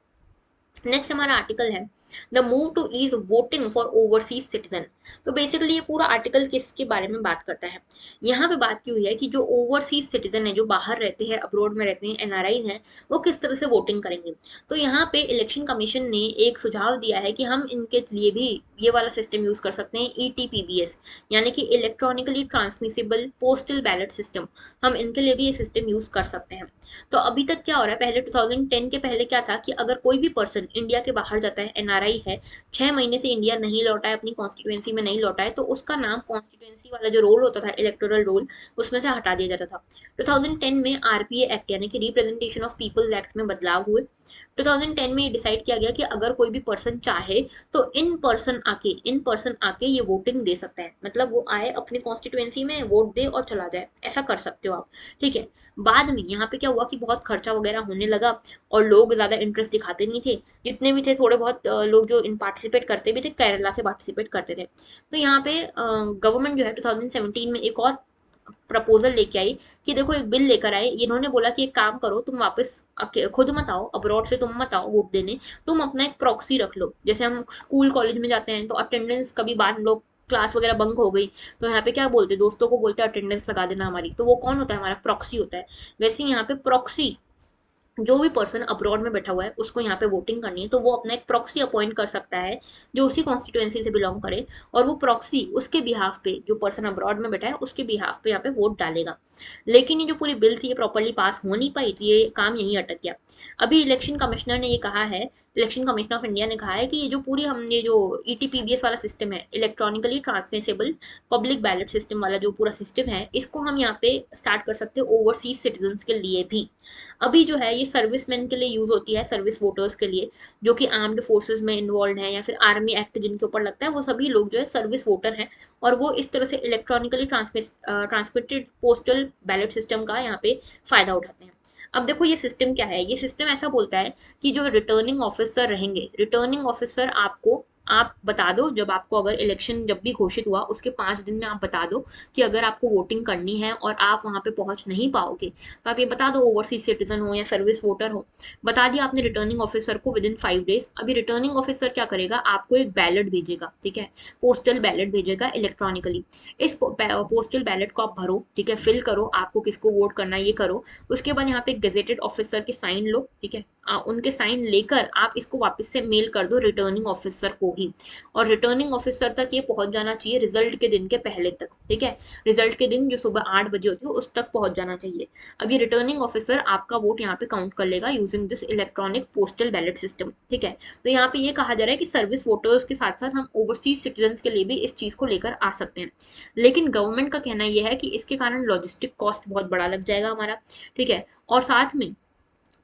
नेक्स्ट हमारा आर्टिकल है the move to ease voting for overseas citizen. तो बेसिकली ये पूरा आर्टिकल किसके बारे में बात करता है, यहाँ पे बात की हुई है कि जो ओवरसीज सिटीजन है, जो बाहर रहते हैं, अब्रॉड में रहते हैं, एनआरआई हैं, वो किस तरह से वोटिंग करेंगे। तो यहाँ पे इलेक्शन कमीशन ने एक सुझाव दिया है कि हम इनके लिए भी ये वाला सिस्टम यूज कर सकते हैं, ईटीपीबीएस, यानी कि electronically transmissible postal ballot system. हम इनके लिए भी ये सिस्टम यूज कर सकते हैं। तो अभी तक क्या हो रहा है, पहले 2010 के पहले क्या था कि अगर कोई भी पर्सन इंडिया के बाहर जाता है, एनआरआई है, 6 महीने से इंडिया नहीं लौटा है, अपनी कॉन्स्टिट्यूएंसी में नहीं लौटा है, तो उसका नाम कॉन्स्टिट्यूएंसी वाला जो रोल होता था, इलेक्टोरल रोल, उसमें से हटा दिया जाता था। 2010 में आरपीए एक्ट यानी कि रिप्रेजेंटेशन ऑफ पीपल्स एक्ट में बदलाव हुए। 2010 में ये डिसाइड किया गया कि अगर कोई भी पर्सन चाहे तो इन पर्सन आके ये वोटिंग दे सकता है, मतलब वो आए अपनी कॉन्स्टिट्यूएंसी में वोट दे और चला जाए, ऐसा कर सकते हो आप। ठीक है। बाद में यहाँ पे क्या हुआ कि बहुत खर्चा वगैरह होने लगा और लोग ज्यादा इंटरेस्ट दिखाते नहीं थे, जितने भी थे थोड़े बहुत लोग जो इन पार्टिसिपेट करते भी थे, केरला से पार्टिसिपेट करते थे। तो यहाँ पे गवर्नमेंट जो है 2017 में एक और प्रपोजल लेके आई कि देखो एक बिल लेकर आए, इन्होंने बोला कि एक काम करो, तुम वापस खुद मत आओ, अब्रॉड से तुम मत आओ वोट देने, तुम अपना एक प्रॉक्सी रख लो। जैसे हम स्कूल कॉलेज में जाते हैं तो अटेंडेंस कभी बाद में लोग क्लास वगैरह बंक हो गई, तो यहाँ पे क्या बोलते हैं, दोस्तों को बोलते हैं अटेंडेंस लगा देना हमारी, तो वो कौन होता है, हमारा प्रॉक्सी होता है। वैसे ही यहाँ पे प्रॉक्सी, जो भी पर्सन अब्रॉड में बैठा हुआ है उसको यहाँ पे वोटिंग करनी है, तो वो अपना एक प्रॉक्सी अपॉइंट कर सकता है जो उसी कॉन्स्टिट्यूएंसी से बिलोंग करे, और वो प्रॉक्सी उसके बिहाफ पे, जो पर्सन अब्रॉड में बैठा है उसके बिहाफ पे यहाँ पे वोट डालेगा। लेकिन ये जो पूरी बिल थी ये प्रॉपरली पास हो नहीं पाई थी, ये काम यहीं अटक गया। अभी इलेक्शन कमिश्नर ने ये कहा है, इलेक्शन कमिश्नर ऑफ इंडिया ने कहा है कि ये जो पूरी हमने जो ईटीपीबीएस वाला सिस्टम है, electronically transmissible public ballot system वाला जो पूरा सिस्टम है, इसको हम यहाँ पे स्टार्ट कर सकते हैं ओवरसीज सिटीजन के लिए भी। अभी जो है ये सर्विसमैन के लिए यूज होती है, सर्विस वोटर्स के लिए, जो कि आर्म्ड फोर्सेस में इन्वॉल्व हैं या फिर आर्मी एक्ट जिनके ऊपर लगता है, वो सभी लोग जो है सर्विस वोटर हैं, और वो इस तरह से electronically transmitted postal ballot system का यहाँ पे फायदा उठाते हैं। अब देखो ये सिस्टम क्या है, ये सिस्टम ऐसा बोलता है कि जो रिटर्निंग ऑफिसर रहेंगे, रिटर्निंग ऑफिसर आपको, आप बता दो जब आपको, अगर इलेक्शन जब भी घोषित हुआ उसके 5 दिन में आप बता दो कि अगर आपको वोटिंग करनी है और आप वहां पे पहुंच नहीं पाओगे, तो आप ये बता दो, ओवरसीज सिटीजन हो या सर्विस वोटर हो, बता दिया आपने रिटर्निंग ऑफिसर को विद इन 5 डेज। अभी रिटर्निंग ऑफिसर क्या करेगा, आपको एक बैलेट भेजेगा, ठीक है, पोस्टल बैलेट भेजेगा इलेक्ट्रॉनिकली। इस पोस्टल बैलेट को आप भरो, ठीक है, फिल करो, आपको किसको वोट करना है ये करो। उसके बाद यहाँ पे गेजेटेड ऑफिसर के साइन लो, ठीक है, उनके साइन लेकर आप इसको वापस से मेल कर दो रिटर्निंग ऑफिसर को ही, और रिटर्निंग ऑफिसर तक ये पहुंच जाना चाहिए रिजल्ट के दिन के पहले तक, ठीक है, रिजल्ट के दिन जो सुबह 8 बजे होती है उस तक पहुंच जाना चाहिए। अब ये रिटर्निंग ऑफिसर आपका वोट यहाँ पे काउंट कर लेगा using this electronic postal ballot system, ठीक है। तो यहाँ पे ये कहा जा रहा है कि सर्विस वोटर्स के साथ साथ हम ओवरसीज सिटीजन के लिए भी इस चीज को लेकर आ सकते हैं। लेकिन गवर्नमेंट का कहना यह है कि इसके कारण लॉजिस्टिक कॉस्ट बहुत बड़ा लग जाएगा हमारा, ठीक है, और साथ में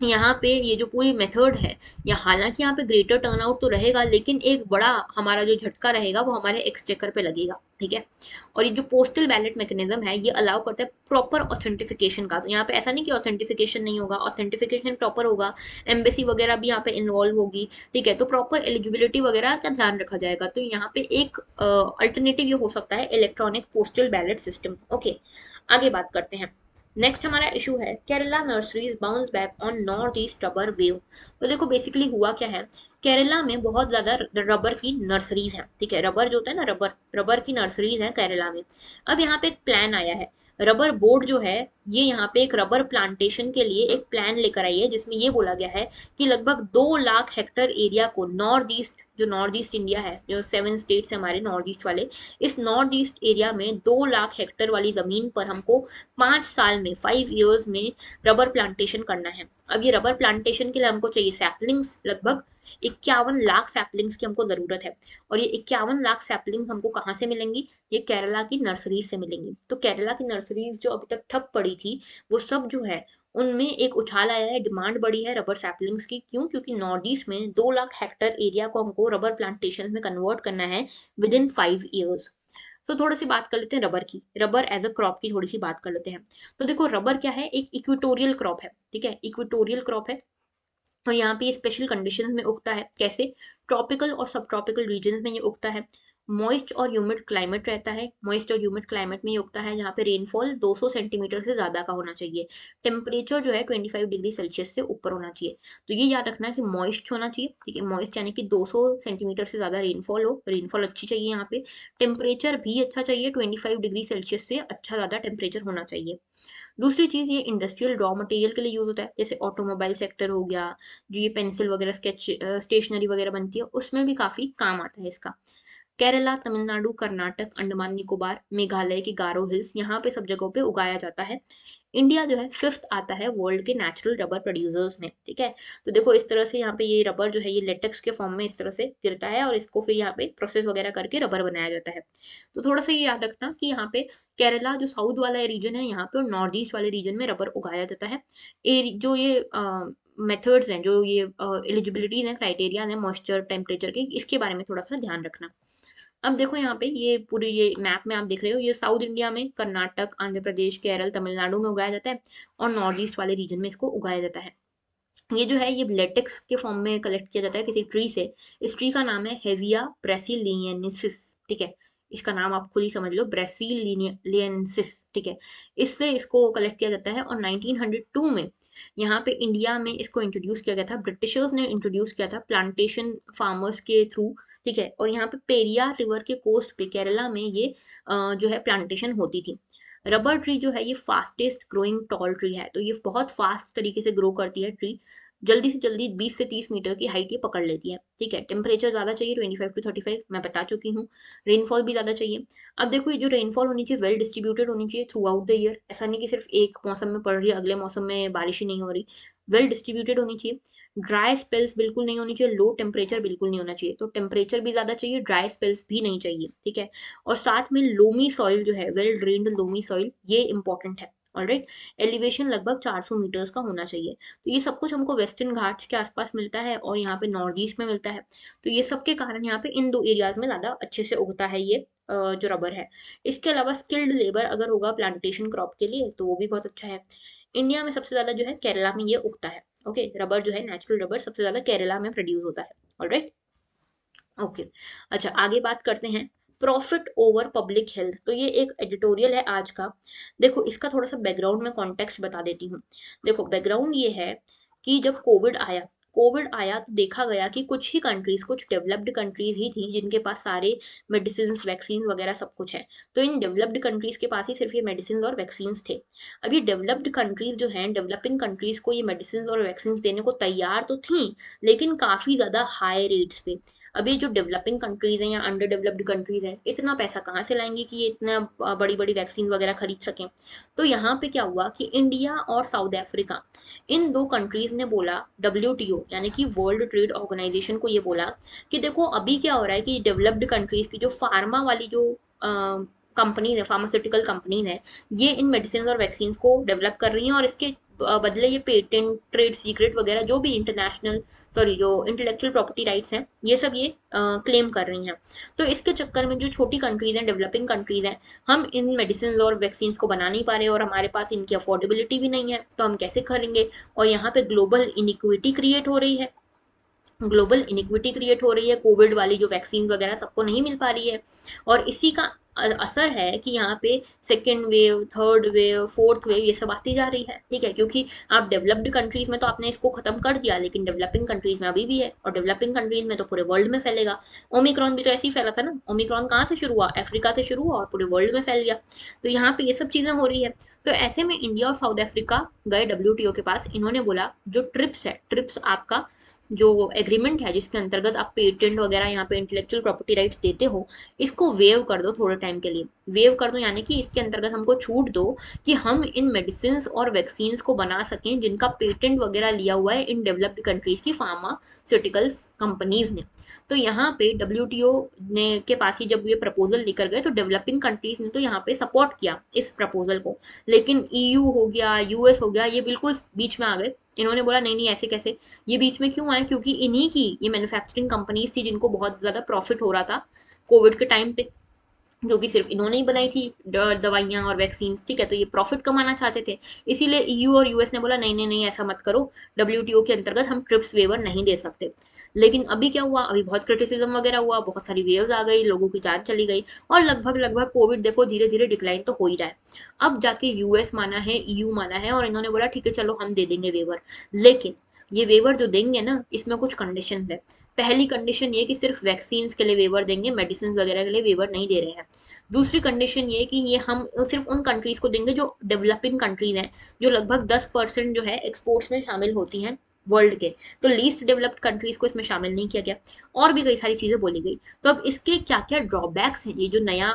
यहाँ पे ये जो पूरी मेथड है, या हालांकि यहाँ पे ग्रेटर टर्नआउट तो रहेगा, लेकिन एक बड़ा हमारा जो झटका रहेगा वो हमारे एक्सचेकर पे लगेगा, ठीक है। और ये जो पोस्टल बैलेट मैकेनिज्म है ये अलाउ करता है प्रॉपर ऑथेंटिफिकेशन का, तो यहाँ पे ऐसा नहीं कि ऑथेंटिफिकेशन नहीं होगा, ऑथेंटिफिकेशन प्रॉपर होगा, एम्बेसी वगैरह भी यहाँ पे इन्वॉल्व होगी, ठीक है, तो प्रॉपर एलिजिबिलिटी वगैरह का ध्यान रखा जाएगा। तो यहाँ पे एक अल्टरनेटिव ये हो सकता है electronic postal ballot system. Okay, आगे बात करते हैं। नेक्स्ट हमारा इशू है Kerala nurseries bounce back on north east rubber wave. तो देखो बेसिकली हुआ क्या है, केरला में बहुत ज्यादा रबर की नर्सरीज हैं, ठीक है, रबर जो होता है ना, रबर रबर की नर्सरीज हैं केरला में। अब यहाँ पे एक प्लान आया है, रबर बोर्ड जो है ये यहाँ पे एक रबर प्लांटेशन के लिए एक प्लान लेकर आई है, जिसमें ये बोला गया है कि लगभग 2 लाख हेक्टर एरिया को, नॉर्थ ईस्ट, जो नॉर्थ ईस्ट इंडिया है, जो 7 स्टेट्स है हमारे नॉर्थ ईस्ट वाले, इस नॉर्थ ईस्ट एरिया में 2 लाख हेक्टर वाली जमीन पर हमको 5 साल में, 5 ईयर्स में रबर प्लांटेशन करना है। अब ये रबर प्लांटेशन के लिए हमको चाहिए सैपलिंग्स, लगभग 51 लाख सैपलिंग्स की हमको जरूरत है। और ये 51 लाख सैपलिंग हमको कहाँ से मिलेंगी, ये केरला की नर्सरीज से मिलेंगी। तो केरला की नर्सरीज जो अभी तक ठप पड़ी थी, वो सब जो है उनमें एक उछाल आया है, डिमांड बढ़ी है रबर सैपलिंग्स की। क्यों? क्योंकि नॉर्थ ईस्ट में 2 लाख हेक्टर एरिया को हमको रबर प्लांटेशन में कन्वर्ट करना है विद इन 5 ईयर्स। तो थोड़ी सी बात कर लेते हैं रबर की, रबर एज अ क्रॉप की थोड़ी सी बात कर लेते हैं। तो देखो रबर क्या है, एक इक्वेटोरियल क्रॉप है, ठीक है, इक्वेटोरियल क्रॉप है, और यहाँ पे ये स्पेशल कंडीशंस में उगता है। कैसे? ट्रॉपिकल और सब ट्रॉपिकल रीजन में ये उगता है। मॉइस्ट और ह्यूमिड क्लाइमेट रहता है। मॉइस्ट और ह्यूमिड क्लाइमेट में ये उगता है जहाँ पे रेनफॉल 200 सेंटीमीटर से ज़्यादा का होना चाहिए। टेम्परेचर जो है 25 डिग्री सेल्सियस से ऊपर होना चाहिए। तो ये याद रखना है कि मॉइस्ट होना चाहिए, ठीक है, मॉइस्ट यानी कि 200 सेंटीमीटर से ज़्यादा रेनफॉल हो, रेनफॉल अच्छी चाहिए यहाँ पे। टेम्परेचर भी अच्छा चाहिए, 25 डिग्री सेल्सियस से अच्छा ज़्यादा टेम्परेचर होना चाहिए। दूसरी चीज़, ये इंडस्ट्रियल रॉ मटेरियल के लिए यूज़ होता है, जैसे ऑटोमोबाइल सेक्टर हो गया, जो ये पेंसिल वगैरह, स्केच स्टेशनरी वगैरह बनती है, उसमें भी काफ़ी काम आता है इसका। केरला, तमिलनाडु, कर्नाटक, अंडमान निकोबार, मेघालय की गारो हिल्स, यहाँ पे सब जगहों पे उगाया जाता है। इंडिया जो है फिफ्थ आता है वर्ल्ड के नेचुरल रबर प्रोड्यूसर्स में, ठीक है। तो देखो इस तरह से यहाँ पे ये रबर जो है ये लेटेक्स के फॉर्म में इस तरह से गिरता है और इसको फिर यहाँ पे प्रोसेस वगैरह करके रबर बनाया जाता है। तो थोड़ा सा ये याद रखना कि यहाँ पे केरला जो साउथ वाला रीजन है यहाँ पे, और नॉर्थ ईस्ट वाले रीजन में रबर उगाया जाता है। जो ये मेथड्स हैं, जो ये एलिजिबिलिटीज हैं, क्राइटेरिया हैं मॉइस्चर टेम्परेचर के, इसके बारे में थोड़ा सा ध्यान रखना। अब देखो यहाँ पे ये पूरी ये मैप में आप देख रहे हो, ये साउथ इंडिया में कर्नाटक, आंध्र प्रदेश, केरल, तमिलनाडु में उगाया जाता है, और नॉर्थ ईस्ट वाले रीजन में इसको उगाया जाता है। ये जो है ये लेटेक्स के फॉर्म में कलेक्ट किया जाता है किसी ट्री से। इस ट्री का नाम है हेविया ब्रेसिलियनेसिस, ठीक है। इसका नाम आप खुद ही समझ लो, ब्रेसिलियनेसिस, ठीक है। इससे इसको कलेक्ट किया जाता है, और 1902 में यहाँ पे इंडिया में इसको इंट्रोड्यूस किया गया था। ब्रिटिशर्स ने इंट्रोड्यूस किया था प्लांटेशन फार्मर्स के थ्रू, ठीक है। और यहाँ पे पेरियार रिवर के कोस्ट पे केरला में ये जो है प्लांटेशन होती थी। रबर ट्री जो है ये फास्टेस्ट ग्रोइंग टॉल ट्री है, तो ये बहुत फास्ट तरीके से ग्रो करती है ट्री। जल्दी से जल्दी 20 से 30 मीटर की हाइट ये पकड़ लेती है, ठीक है। टेम्परेचर ज़्यादा चाहिए, 25 टू 35, मैं बता चुकी हूँ। रेनफॉल भी ज़्यादा चाहिए। अब देखो ये जो रेनफॉल होनी चाहिए वेल डिस्ट्रीब्यूटेड होनी चाहिए थ्रू आउट द ईयर, ऐसा नहीं कि सिर्फ एक मौसम में पड़ रही है अगले मौसम में बारिश ही नहीं हो रही। वेल डिस्ट्रीब्यूटेड होनी चाहिए। ड्राई स्पेल्स बिल्कुल नहीं होनी चाहिए, लो टेम्परेचर बिल्कुल नहीं होना चाहिए। तो टेम्परेचर भी ज़्यादा चाहिए, ड्राई स्पेल्स भी नहीं चाहिए, ठीक है। और साथ में लोमी सॉइल जो है, वेल ड्रेन्ड लोमी सॉइल, ये इंपॉर्टेंट है। ऑलराइट। एलिवेशन लगभग 400 मीटर्स का होना चाहिए। तो ये सब कुछ हमको वेस्टर्न घाट्स के आसपास मिलता है और यहाँ पे नॉर्थ ईस्ट में मिलता है। तो ये सब के कारण यहाँ पे इन दो एरियाज में ज़्यादा अच्छे से उगता है ये जो रबर है। इसके अलावा स्किल्ड लेबर अगर होगा प्लांटेशन क्रॉप के लिए तो वो भी बहुत अच्छा है। इंडिया में सबसे ज़्यादा जो है केरला में ये उगता है। ओके, रबर जो है नेचुरल रबर सबसे ज़्यादा केरला में प्रोड्यूस होता है। ऑलराइट। ओके। अच्छा, आगे बात करते हैं प्रॉफिट ओवर पब्लिक हेल्थ। तो ये एक एडिटोरियल है आज का। देखो इसका थोड़ा सा बैकग्राउंड में कॉन्टेक्स्ट बता देती हूँ। देखो बैकग्राउंड ये है कि जब कोविड आया तो देखा गया कि कुछ ही कंट्रीज, कुछ डेवलप्ड कंट्रीज ही थी जिनके पास सारे मेडिसिन, वैक्सीन वगैरह सब कुछ है। तो इन डेवलप्ड कंट्रीज के पास ही सिर्फ ये मेडिसिन और वैक्सीन थे। अब ये डेवलप्ड कंट्रीज जो हैं, डेवलपिंग कंट्रीज को ये मेडिसिन और वैक्सीन देने को तैयार तो थी, लेकिन काफी ज्यादा हाई रेट्स पे। अभी जो डेवलपिंग कंट्रीज हैं या अंडर डेवलप्ड कंट्रीज हैं, इतना पैसा कहाँ से लाएंगे कि ये इतना बड़ी बड़ी वैक्सीन वगैरह खरीद सकें। तो यहाँ पे क्या हुआ कि इंडिया और साउथ अफ्रीका, इन दो कंट्रीज ने बोला WTO यानी कि वर्ल्ड ट्रेड ऑर्गेनाइजेशन को ये बोला कि देखो अभी क्या हो रहा है कि डेवलप्ड कंट्रीज की जो फार्मा वाली जो कंपनीज है, फार्मास्यूटिकल कंपनीज है, ये इन मेडिसिन और वैक्सीन को डेवलप कर रही हैं, और इसके बदले ये पेटेंट, ट्रेड सीक्रेट वगैरह जो भी इंटरनेशनल, सॉरी, जो इंटेलेक्चुअल प्रॉपर्टी राइट्स हैं, ये सब ये क्लेम कर रही हैं। तो इसके चक्कर में जो छोटी कंट्रीज हैं, डेवलपिंग कंट्रीज हैं, हम इन मेडिसिन और वैक्सीन को बना नहीं पा रहे और हमारे पास इनकी अफोर्डेबिलिटी भी नहीं है, तो हम कैसे करेंगे। और यहाँ पे ग्लोबल इनिक्विटी क्रिएट हो रही है, ग्लोबल इनिक्विटी क्रिएट हो रही है, कोविड वाली जो वैक्सीन वगैरह सबको नहीं मिल पा रही है। और इसी का असर है कि यहाँ पे second wave, third wave, fourth wave ये सब आती जा रही है, ठीक है। क्योंकि आप डेवलप्ड कंट्रीज में तो आपने इसको खत्म कर दिया, लेकिन डेवलपिंग कंट्रीज में अभी भी है, और डेवलपिंग कंट्रीज में तो पूरे वर्ल्ड में फैलेगा। ओमिक्रॉन भी तो ऐसे ही फैला था ना। ओमिक्रॉन कहाँ से शुरू हुआ? अफ्रीका से शुरू हुआ और पूरे वर्ल्ड में फैल गया। तो यहाँ पे ये सब चीजें हो रही है। तो ऐसे में इंडिया और साउथ अफ्रीका गए WTO के पास। इन्होंने बोला जो ट्रिप्स है, ट्रिप्स आपका जो एग्रीमेंट है जिसके अंतर्गत आप पेटेंट वगैरह यहाँ पे इंटेलेक्चुअल प्रॉपर्टी राइट्स देते हो, इसको वेव कर दो थोड़े टाइम के लिए। वेव कर दो यानी कि इसके अंतर्गत हमको छूट दो कि हम इन मेडिसिन और वैक्सीन को बना सकें जिनका पेटेंट वगैरह लिया हुआ है इन डेवलप्ड कंट्रीज की फार्मास्यूटिकल्स कंपनीज ने। तो यहाँ पे WTO ने के पास ही जब ये प्रपोजल लेकर गए तो डेवलपिंग कंट्रीज ने तो यहाँ पे सपोर्ट किया इस प्रपोजल को, लेकिन EU हो गया, US हो गया, ये बिल्कुल बीच में आ गए। इन्होंने बोला नहीं नहीं, ऐसे कैसे। ये बीच में क्यों आए? क्योंकि इन्हीं की ये मैन्युफैक्चरिंग कंपनीज थी जिनको बहुत ज्यादा प्रॉफिट हो रहा था कोविड के टाइम पे। क्योंकि सिर्फ इन्होंने ही बनाई थी दवाइयाँ और वैक्सीन, ठीक है, तो ये प्रॉफिट कमाना चाहते थे। इसीलिए ईयू और यूएस ने बोला नहीं नहीं नहीं, ऐसा मत करो, डब्ल्यूटीओ के अंतर्गत हम ट्रिप्स वेवर नहीं दे सकते। लेकिन अभी क्या हुआ, अभी बहुत क्रिटिसिज्म वगैरह हुआ, बहुत सारी वेव्स आ गई, लोगों की जान चली गई, और लगभग लगभग कोविड देखो धीरे धीरे डिक्लाइन तो हो ही रहा है। अब जाके यूएस माना है, ईयू माना है, और इन्होंने बोला ठीक है चलो हम दे देंगे वेवर। लेकिन ये वेवर जो देंगे ना, इसमें कुछ कंडीशन है। पहली कंडीशन ये कि सिर्फ वैक्सीन के लिए वेवर देंगे, मेडिसिन वगैरह के लिए वेवर नहीं दे रहे हैं। दूसरी कंडीशन ये कि ये हम सिर्फ उन कंट्रीज को देंगे जो डेवलपिंग कंट्रीज हैं, जो लगभग 10% जो है एक्सपोर्ट्स में शामिल होती हैं वर्ल्ड के। तो लीस्ट डेवलप्ड कंट्रीज को इसमें शामिल नहीं किया गया, और भी कई सारी चीजें बोली गई। तो अब इसके क्या क्या ड्रॉबैक्स हैं, ये जो नया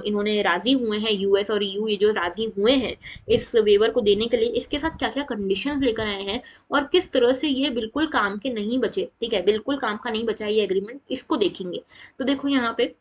इन्होंने राजी हुए हैं यूएस और ईयू, ये जो राजी हुए हैं इस वेवर को देने के लिए, इसके साथ क्या क्या कंडीशंस लेकर आए हैं, और किस तरह से ये बिल्कुल काम के नहीं बचे, ठीक है, बिल्कुल काम का नहीं बचा है ये एग्रीमेंट, इसको देखेंगे। तो देखो यहाँ पे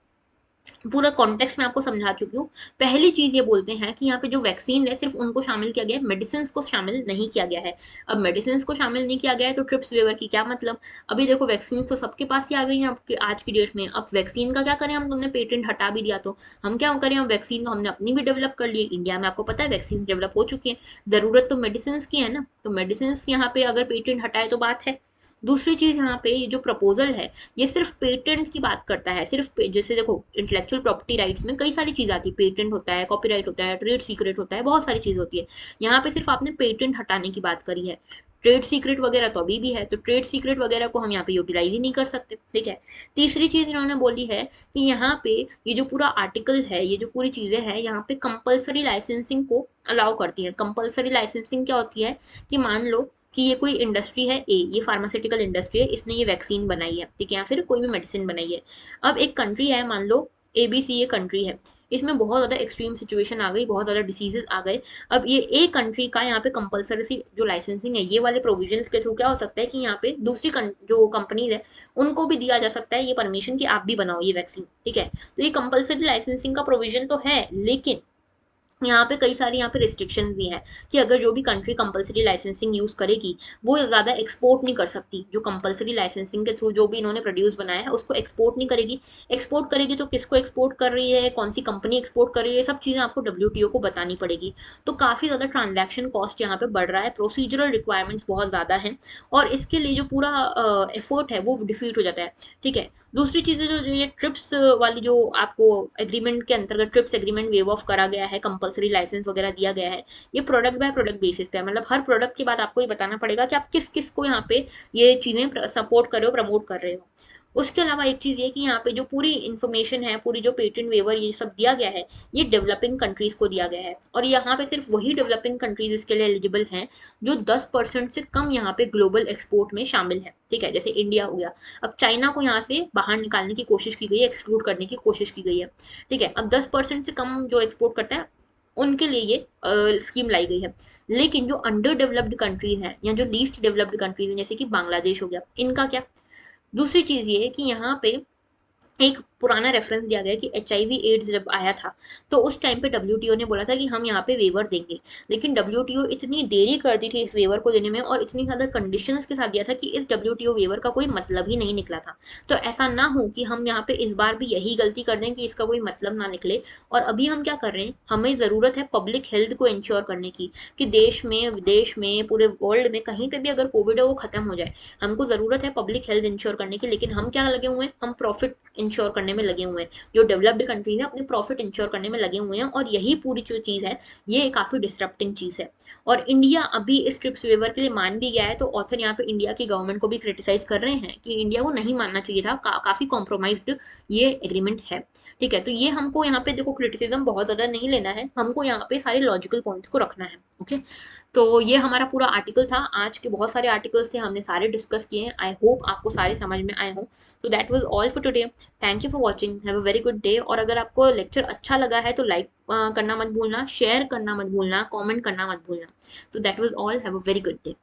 पूरा कॉन्टेक्स्ट मैं आपको समझा चुकी हूँ। पहली चीज ये बोलते हैं कि यहाँ पे जो वैक्सीन है सिर्फ उनको शामिल किया गया है, मेडिसिन को शामिल नहीं किया गया है। अब मेडिसिन को शामिल नहीं किया गया है तो ट्रिप्स वेवर की क्या मतलब। अभी देखो वैक्सीन तो सबके पास ही आ गई है आपके आज की डेट में। अब वैक्सीन का क्या करें हम, तुमने पेटेंट हटा भी दिया तो हम क्या करें, हम वैक्सीन तो हमने अपनी भी डेवलप कर ली है, इंडिया में आपको पता है वैक्सीन डेवलप हो चुकी है। जरूरत तो मेडिसिन की है ना, तो मेडिसिन यहाँ पे अगर पेटेंट हटाए तो बात है। दूसरी चीज यहाँ पे ये जो प्रपोजल है, ये सिर्फ पेटेंट की बात करता है, सिर्फ जैसे देखो इंटेलेक्चुअल प्रॉपर्टी राइट्स में कई सारी चीज आती है, पेटेंट होता है, कॉपीराइट होता है, ट्रेड सीक्रेट होता है, बहुत सारी चीज होती है। यहाँ पे सिर्फ आपने पेटेंट हटाने की बात करी है। ट्रेड सीक्रेट वगैरह तो अभी भी है, तो ट्रेड सीक्रेट वगैरह को हम यहाँ पे यूटिलाइज ही नहीं कर सकते, ठीक है। तीसरी चीज इन्होंने बोली है कि यहाँ पे ये जो पूरा आर्टिकल है, ये जो पूरी चीजें हैं, यहाँ पे कंपलसरी लाइसेंसिंग को अलाउ करती है। कंपलसरी लाइसेंसिंग क्या होती है कि मान लो कि ये कोई इंडस्ट्री है ए, ये फार्मास्यूटिकल इंडस्ट्री है, इसने ये वैक्सीन बनाई है, ठीक है, या फिर कोई भी मेडिसिन बनाई है। अब एक कंट्री है, मान लो ABC ये कंट्री है, इसमें बहुत ज़्यादा एक्सट्रीम सिचुएशन आ गई, बहुत ज़्यादा डिसीजेज आ गए। अब ये ए कंट्री का यहाँ पे कंपलसरी जो लाइसेंसिंग है, ये वाले प्रोविजंस के थ्रू क्या हो सकता है कि यहाँ पे दूसरी जो कंपनीज है उनको भी दिया जा सकता है ये परमिशन कि आप भी बनाओ ये वैक्सीन, ठीक है। तो ये कंपलसरी लाइसेंसिंग का प्रोविजन तो है, लेकिन यहाँ पे कई सारी यहाँ पे रिस्ट्रिक्शंस भी हैं कि अगर जो भी कंट्री कंपलसरी लाइसेंसिंग यूज़ करेगी वो ज़्यादा एक्सपोर्ट नहीं कर सकती। जो कंपलसरी लाइसेंसिंग के थ्रू जो भी इन्होंने प्रोड्यूस बनाया है उसको एक्सपोर्ट नहीं करेगी। एक्सपोर्ट करेगी तो किसको एक्सपोर्ट कर रही है, कौन सी कंपनी एक्सपोर्ट कर रही है, सब चीज़ें आपको WTO को बतानी पड़ेगी। तो काफ़ी ज़्यादा ट्रांजैक्शन कॉस्ट यहाँ पे बढ़ रहा है, प्रोसीजरल रिक्वायरमेंट्स बहुत ज़्यादा हैं, और इसके लिए जो पूरा एफर्ट है वो डिफीट हो जाता है, ठीक है। दूसरी चीज़ें जो ये ट्रिप्स वाली जो आपको एग्रीमेंट के अंतर्गत ट्रिप्स एग्रीमेंट वेव ऑफ करा गया है, कंपलसरी लाइसेंस वगैरह दिया गया है, ये प्रोडक्ट बाय प्रोडक्ट बेसिस पे है। मतलब हर प्रोडक्ट के बाद आपको ये बताना पड़ेगा कि आप किस किस को यहाँ पे ये चीज़ें सपोर्ट कर रहे हो, प्रमोट कर रहे हो। उसके अलावा एक चीज़ ये कि यहाँ पे जो पूरी इन्फॉर्मेशन है, पूरी जो पेटेंट वेवर ये सब दिया गया है, ये डेवलपिंग कंट्रीज को दिया गया है, और यहाँ पे सिर्फ वही डेवलपिंग कंट्रीज इसके लिए एलिजिबल हैं जो 10% से कम यहाँ पे ग्लोबल एक्सपोर्ट में शामिल है, ठीक है, जैसे इंडिया हो गया। अब चाइना को यहाँ से बाहर निकालने की कोशिश की गई है, एक्सक्लूड करने की कोशिश की गई है, ठीक है। अब 10% से कम जो एक्सपोर्ट करता है उनके लिए ये स्कीम लाई गई है। लेकिन जो अंडर डेवलप्ड कंट्रीज हैं या जो लीस्ट डेवलप्ड कंट्रीज हैं, जैसे कि बांग्लादेश हो गया, इनका क्या। दूसरी चीज़ ये है कि यहाँ पे एक पुराना रेफरेंस दिया गया कि HIV एड्स जब आया था तो उस टाइम पे WTO ने बोला था कि हम यहाँ पे वेवर देंगे, लेकिन WTO इतनी देरी कर दी थी इस वेवर को देने में, और इतनी ज़्यादा कंडीशंस के साथ दिया था कि इस WTO वेवर का कोई मतलब ही नहीं निकला था। तो ऐसा ना हो कि हम यहाँ पे इस बार भी यही गलती कर दें कि इसका कोई मतलब ना निकले। और अभी हम क्या कर रहे हैं, हमें ज़रूरत है पब्लिक हेल्थ को इंश्योर करने की कि देश में, विदेश में, पूरे वर्ल्ड में कहीं पर भी अगर कोविड है वो खत्म हो जाए। हमको ज़रूरत है पब्लिक हेल्थ इंश्योर करने की, लेकिन हम क्या लगे हुए हैं, हम प्रॉफिट इंश्योर करने में लगे हुए हैं। जो डेवलप्ड कंट्रीज है अपने प्रॉफिट इंश्योर करने में लगे हुए हैं, और यही पूरी जो चीज़ है ये काफ़ी डिस्टरप्टिंग चीज़ है। और इंडिया अभी इस ट्रिप्स वेवर के लिए मान भी गया है, तो ऑथर यहाँ पे इंडिया की गवर्नमेंट को भी क्रिटिसाइज कर रहे हैं कि इंडिया को नहीं मानना चाहिए था, काफ़ी कॉम्प्रोमाइज्ड ये एग्रीमेंट है, ठीक है। तो ये हमको यहाँ पे देखो क्रिटिसिज्म बहुत ज़्यादा नहीं लेना है, हमको यहाँ पे सारे लॉजिकल पॉइंट्स को रखना है, ओके। तो ये हमारा पूरा आर्टिकल था, आज के बहुत सारे आर्टिकल्स थे, हमने सारे डिस्कस किए हैं। आई होप आपको सारे समझ में आए हों। तो that was all for today. Thank you for watching, have a very good day. और अगर आपको लेक्चर अच्छा लगा है तो लाइक करना मत भूलना, शेयर करना मत भूलना, कमेंट करना मत भूलना। तो that was all, have a very good day.